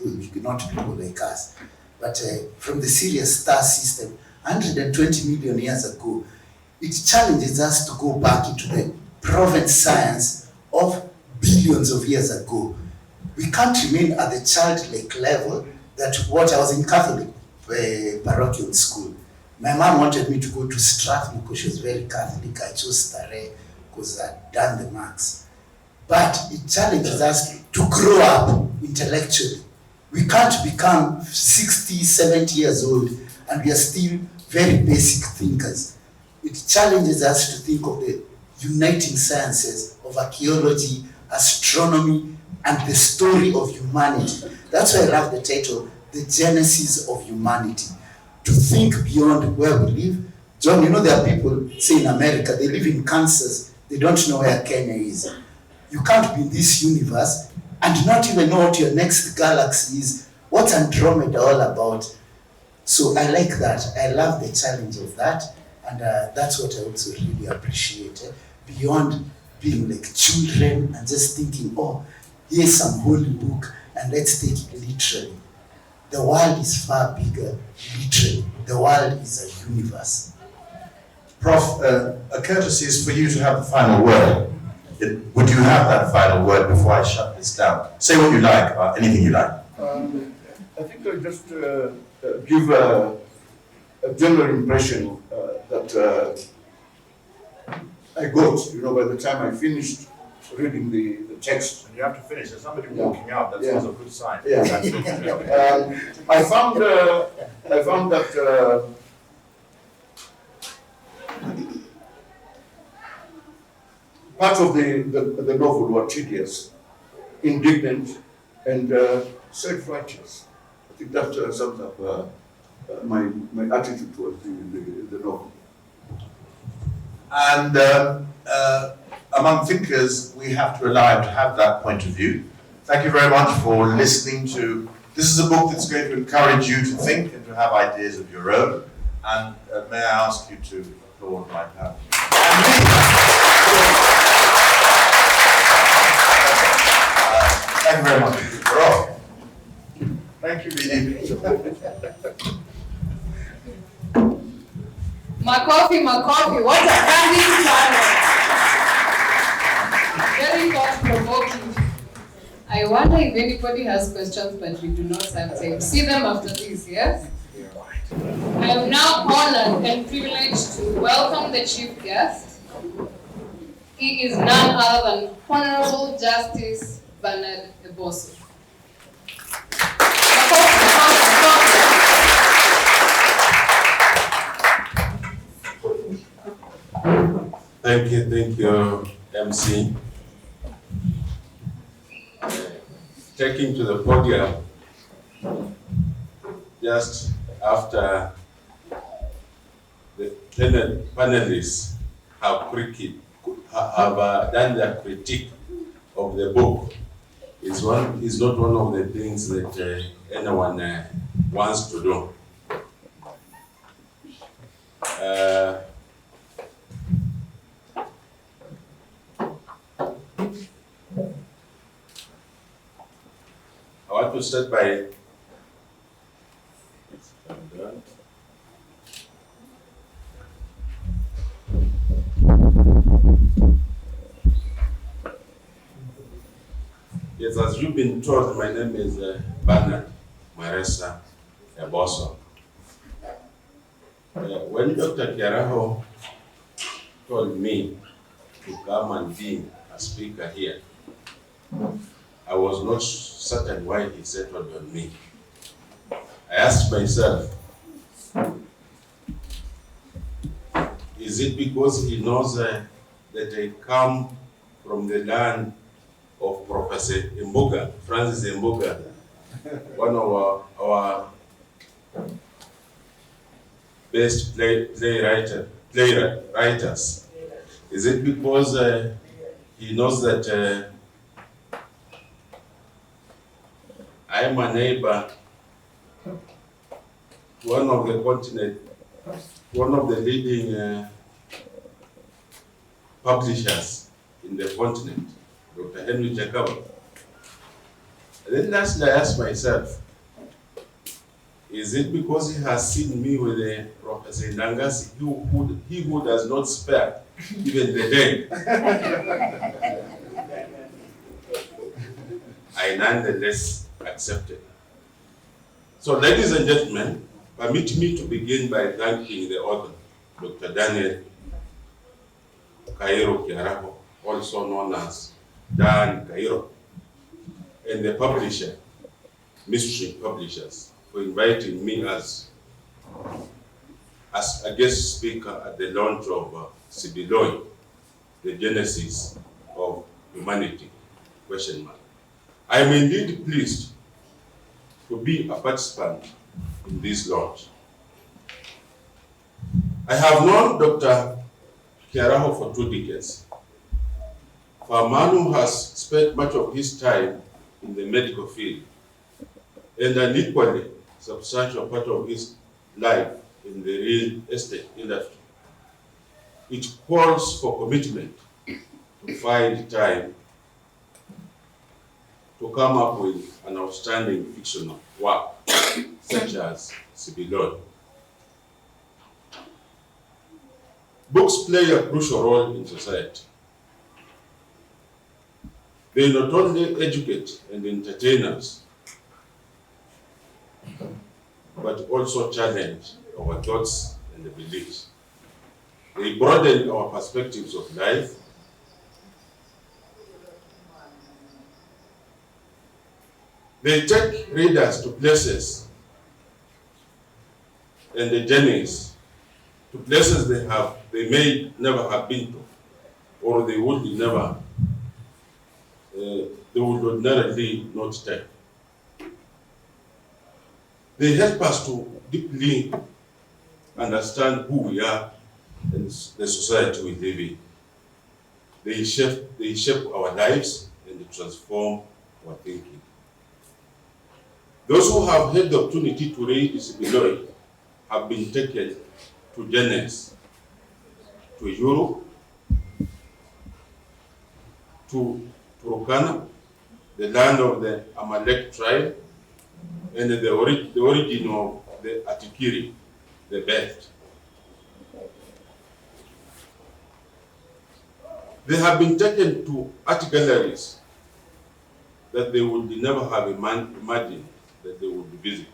S18: like us, but from the Sirius star system, 120 million years ago. It challenges us to go back into the proven science of billions of years ago. We can't remain at the childlike level that what I was in Catholic parochial school. My mom wanted me to go to Strathmore because she was very Catholic. I chose Stare because I'd done the marks. But it challenges us to grow up intellectually. We can't become 60, 70 years old and we are still very basic thinkers. It challenges us to think of the uniting sciences of archaeology, astronomy, and the story of humanity. That's why I love the title, The Genesis of Humanity. To think beyond where we live. John, you know there are people, say in America, they live in Kansas, they don't know where Kenya is. You can't be in this universe and not even know what your next galaxy is. What's Andromeda all about? So I like that. I love the challenge of that. And that's what I also really appreciate. Beyond being like children and just thinking, oh, here's some holy book and let's take it literally. The world is far bigger, literally. The world is a universe.
S6: Prof, a courtesy is for you to have the final word. Would you have that final word before I shut this down? Say what you like, anything you like.
S17: I think I'll just give a general impression that I got, by the time I finished reading the text.
S16: And you have to finish. There's somebody walking out. That's also a good sign.
S17: Yeah. I found that parts of the novel were tedious, indignant, and self-righteous. I think that sums up my attitude towards the novel.
S6: And among thinkers, we have to allow him to have that point of view. Thank you very much for listening to. This is a book that's going to encourage you to think and to have ideas of your own. And may I ask you to applaud my panel. Thank you very much. We're off. Thank you, Bidi.
S1: Makofi, what a candid challenge. Very thought-provoking. I wonder if anybody has questions, but we do not have time. See them after this, yes? I am now honored and privileged to welcome the chief guest. He is none other than Honorable Justice Bernard Eboso.
S19: Thank you, MC. Taking to the podium just after the panelists have done their critique of the book is not one of the things that anyone wants to do. I want to start by yes, as you've been told, my name is Bernard Eboso. When Dr. Kiaraho told me to come and be a speaker here, I was not certain why he settled on me. I asked myself, is it because he knows that I come from the land of Professor Mboga, Francis Mboga, one of our best writers? Is it because he knows that I am a neighbor to one of the continent, one of the leading publishers in the continent, Dr. Henry Jakaba? And then lastly, I asked myself, is it because he has seen me with Professor Ndangasi, he who does not spare even the dead? I nonetheless accepted. So, ladies and gentlemen, permit me to begin by thanking the author, Dr. Daniel Kairu Kiaraho, also known as Dan Kairo, and the publisher, Mystery Publishers, for inviting me as a guest speaker at the launch of SIBILOI, the Genesis of Humanity, ? I am indeed pleased to be a participant in this launch. I have known Dr. Kiaraho for 2 decades. For a man who has spent much of his time in the medical field and an equally substantial part of his life in the real estate industry, it calls for commitment to find time to come up with an outstanding fictional work such as SIBILOI. Books play a crucial role in society. They not only educate and entertain us, but also challenge our thoughts and beliefs. They broaden our perspectives of life. They take readers to places and the journeys to places they may never have been to, or they would ordinarily not take. They help us to deeply understand who we are and the society we live in. They shape our lives and they transform our thinking. Those who have had the opportunity to read SIBILOI have been taken to Genes, to Europe, to Turkana, the land of the Amalek tribe, and the origin of the Atikiri, the belt. They have been taken to art galleries that they would never have imagined that they would visit.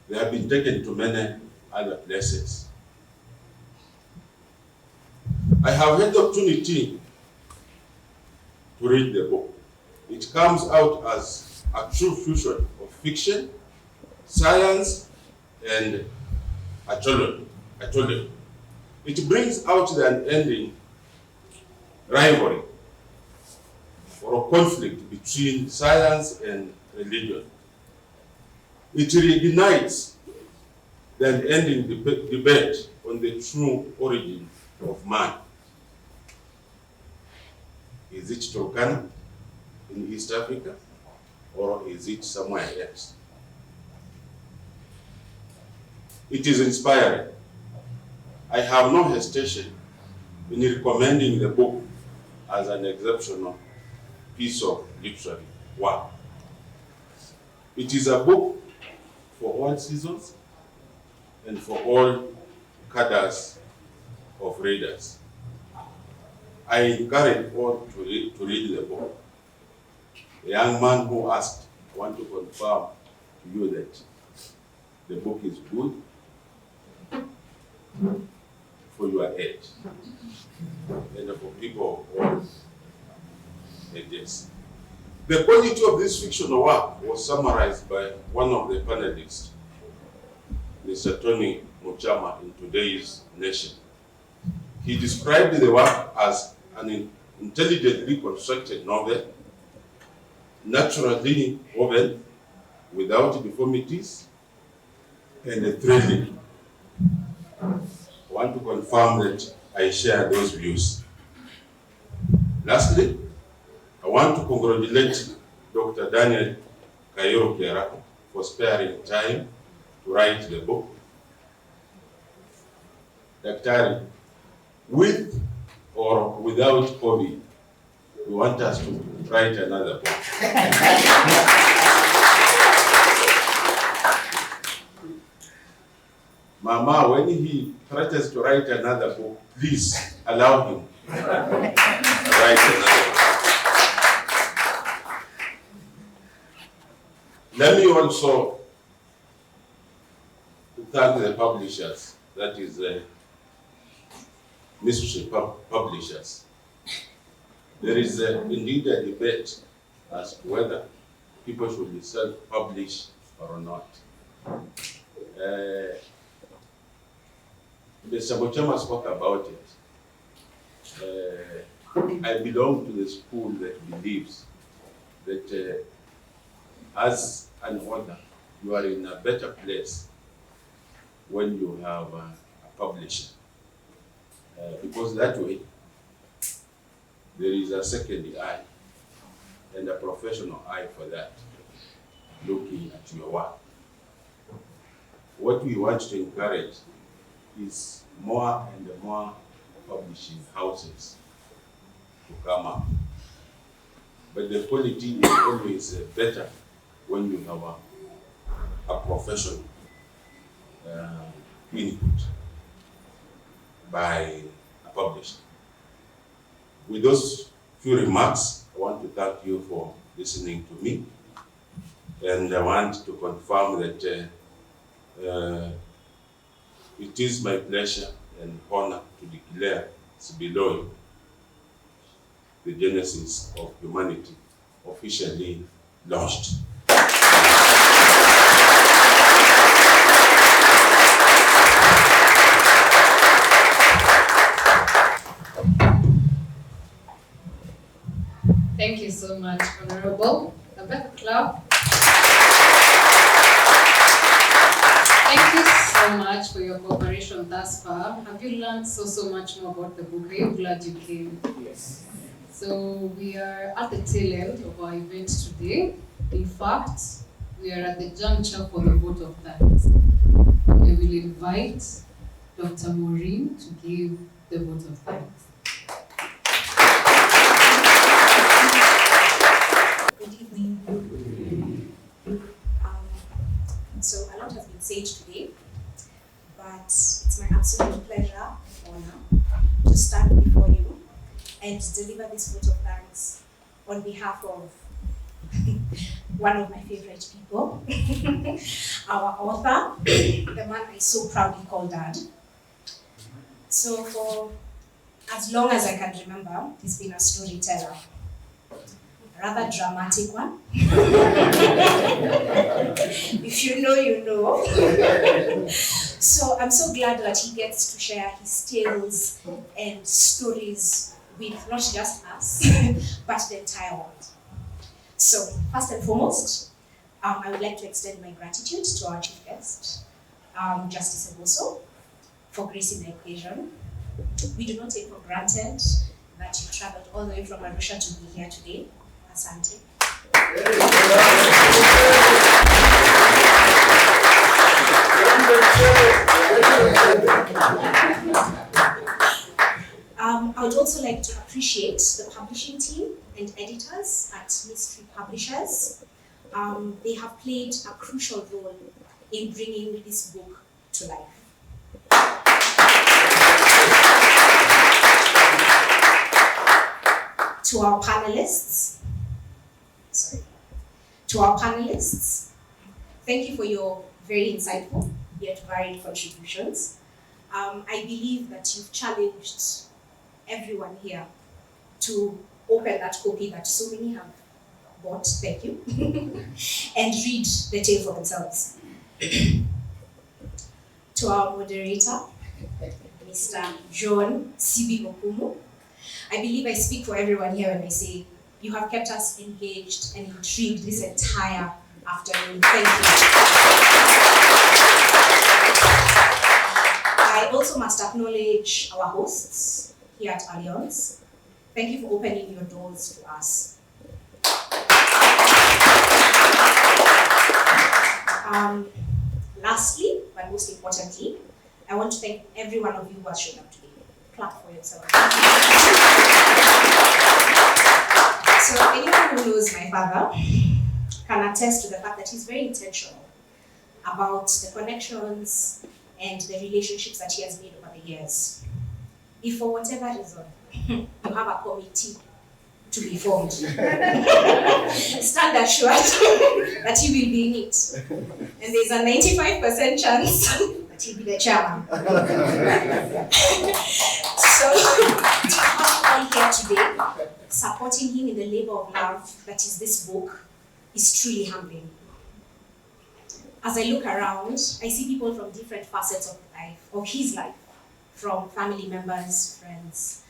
S19: They have been taken to many other places. I have had the opportunity to read the book. It comes out as a true fusion of fiction, science, and archaeology. It brings out the unending rivalry or a conflict between science and religion. It reignites the unending debate on the true origin of man. Is it Turkana in East Africa, or is it somewhere else? It is inspiring. I have no hesitation in recommending the book as an exceptional piece of literary work. It is a book for all seasons and for all cadres of readers. I encourage all to read the book. The young man who asked, I want to confirm to you that the book is good for your age and for people of all ages. The quality of this fictional work was summarized by one of the panelists, Mr. Tony Muchama, in today's Nation. He described the work as an intelligently constructed novel, naturally woven, without deformities, and thrilling. I want to confirm that I share those views. Lastly, I want to congratulate Dr. Daniel Kairu Kiaraho for sparing time to write the book. Daktari, with or without COVID, we want us to write another book. Mama, when he threatens to write another book, please allow him to write another book. Let me also thank the publishers, that is mystery publishers. There is indeed a debate as to whether people should self-publish or not. Mr. Muchama spoke about it. I belong to the school that believes that as an author, you are in a better place when you have a publisher. Because that way, there is a second eye and a professional eye for that, looking at your work. What we want to encourage is more and more publishing houses to come up. But the quality is always better when you have a professional input by a publisher. With those few remarks, I want to thank you for listening to me. And I want to confirm that it is my pleasure and honor to declare SIBILOI, the genesis of humanity, officially launched.
S1: Thank you so much, Honorable. A better clap. Thank you so much for your cooperation thus far. Have you learned so much more about the book? Are you glad you came?
S14: Yes.
S1: So we are at the tail end of our event today. In fact, we are at the juncture for the vote of thanks. We will invite Dr. Maureen to give the vote of thanks.
S20: Good evening. So a lot has been said today, but it's my absolute pleasure and honor to stand before you and deliver this vote of thanks on behalf of one of my favorite people, our author, the man I so proudly call Dad. So for as long as I can remember, he's been a storyteller. Rather dramatic one. If you know, you know. So I'm so glad that he gets to share his tales and stories with not just us, but the entire world. So first and foremost, I would like to extend my gratitude to our chief guest, Justice Okumu, for gracing the occasion. We do not take for granted that you traveled all the way from Arusha to be here today. Asante. I would also like to appreciate the publishing team and editors at Mystery Publishers. They have played a crucial role in bringing this book to life. To our panelists, thank you for your very insightful yet varied contributions. I believe that you've challenged everyone here to open that copy that so many have bought, thank you, and read the tale for themselves. To our moderator, Mr. Joh Sibi Okumu, I believe I speak for everyone here when I say you have kept us engaged and intrigued this entire afternoon. Thank you. I also must acknowledge our hosts here at Alliance. Thank you for opening your doors to us. Lastly, but most importantly, I want to thank every one of you who has shown up today. Clap for yourself. So anyone who knows my father can attest to the fact that he's very intentional about the connections and the relationships that he has made over the years. If for whatever reason you have a committee to be formed, stand assured that he will be in it. And there's a 95% chance that he'll be the chairman. So, to have you all here today, supporting him in the labor of love that is this book, is truly humbling. As I look around, I see people from different facets of his life, from family members, friends,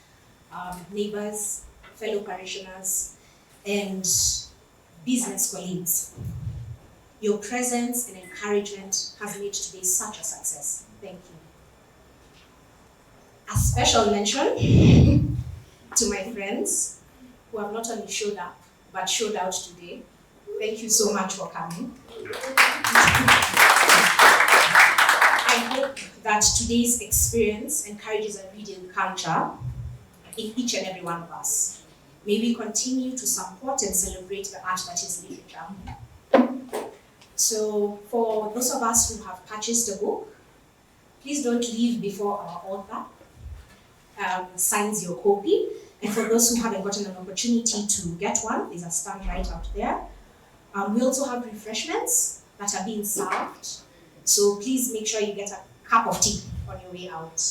S20: neighbors, fellow parishioners, and business colleagues. Your presence and encouragement has made today such a success. Thank you. A special mention to my friends who have not only showed up, but showed out today. Thank you so much for coming. I hope that today's experience encourages a reading culture in each and every one of us. May we continue to support and celebrate the art that is literature. So for those of us who have purchased the book, please don't leave before our author signs your copy. And for those who haven't gotten an opportunity to get one, there's a stand right out there. We also have refreshments that are being served. So please make sure you get a cup of tea on your way out.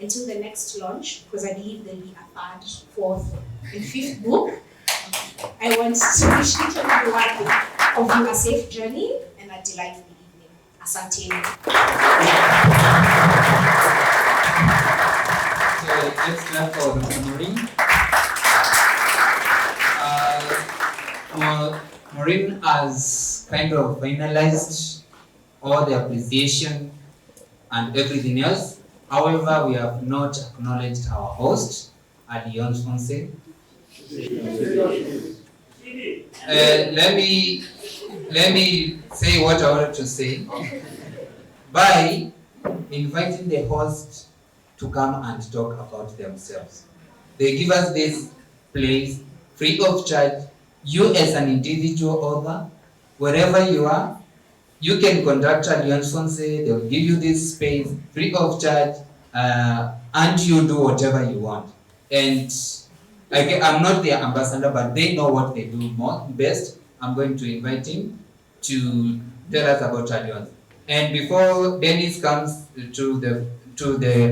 S20: Until the next launch, because I believe there'll be a third, fourth, and fifth book, I want to wish each and every one of you a safe journey and a delightful evening. Asante.
S5: So let's clap for Dr. Maureen. Maureen has kind of finalized all the appreciation and everything else. However, we have not acknowledged our host, Alliance Fonse. Let me say what I wanted to say by inviting the host to come and talk about themselves. They give us this place free of charge. You as an individual author, wherever you are, you can contact Alliance Fonse, they will give you this space free of charge, and you do whatever you want. And I'm not their ambassador, but they know what they do best. I'm going to invite him to tell us about Alliance. And before Dennis comes to the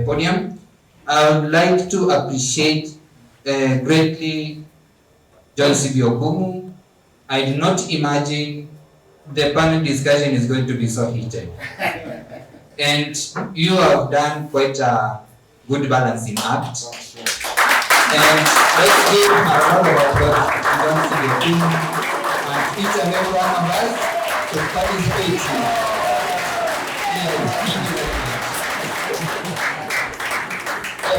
S5: podium, I would like to appreciate greatly Joh Sibi Okumu. I did not imagine the panel discussion is going to be so heated. And you have done quite a good balancing act. And let's give a round of applause to Joh Sibi Okumu and each and every one of us to participate.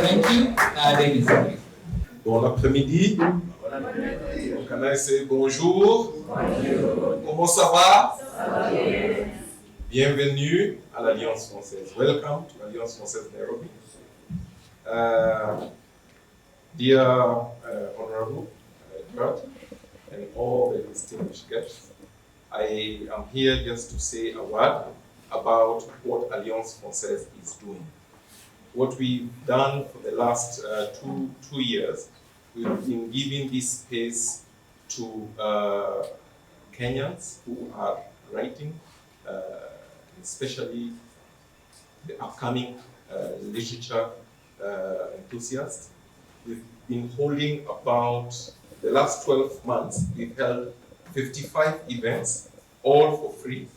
S5: Thank you. Dennis.
S10: Bon après-midi. Can I say bonjour? Comment ça va? Bienvenue à l'Alliance Française. Welcome to l'Alliance Française Nairobi. Dear Honorable Edward and all the distinguished guests, I am here just to say a word about what Alliance Française is doing. What we've done for the last two years, we've been giving this space to Kenyans who are writing, especially the upcoming literature enthusiasts. We've been holding about
S21: the last 12 months, we've held 55 events, all for free.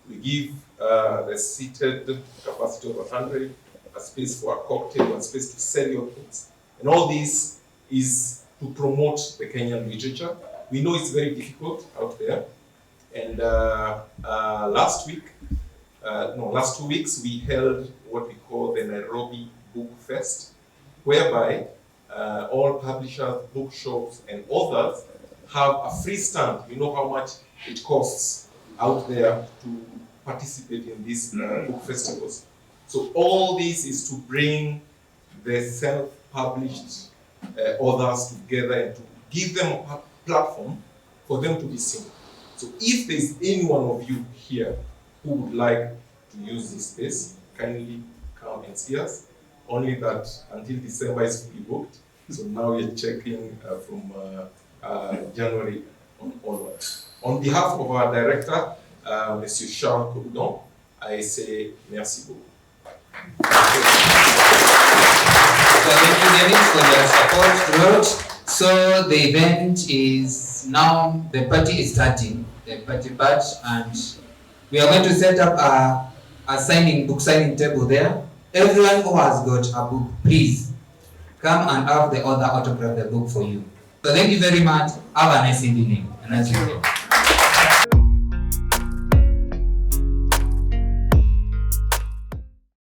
S21: We give the seated capacity of 100, a space for a cocktail, a space to sell your things. And all this is to promote the Kenyan literature. We know it's very difficult out there. And last 2 weeks, we held what we call the Nairobi Book Fest, whereby all publishers, bookshops, and authors have a free stand. You know how much it costs out there to participate in these book festivals. So all this is to bring the self-published authors together and to give them a platform for them to be seen. So if there's any one of you here who would like to use this space, kindly come and see us. Only that until December is fully booked. So now we're checking from January onwards. On behalf of our director, Monsieur Charles Koudon, I say merci beaucoup.
S5: So thank you, Dennis, for your support throughout. So the event is now, the party is starting, the party batch, and we are going to set up a book signing table there. Everyone who has got a book, please come and have the author autograph the book for you. So thank you very much. Have a nice evening.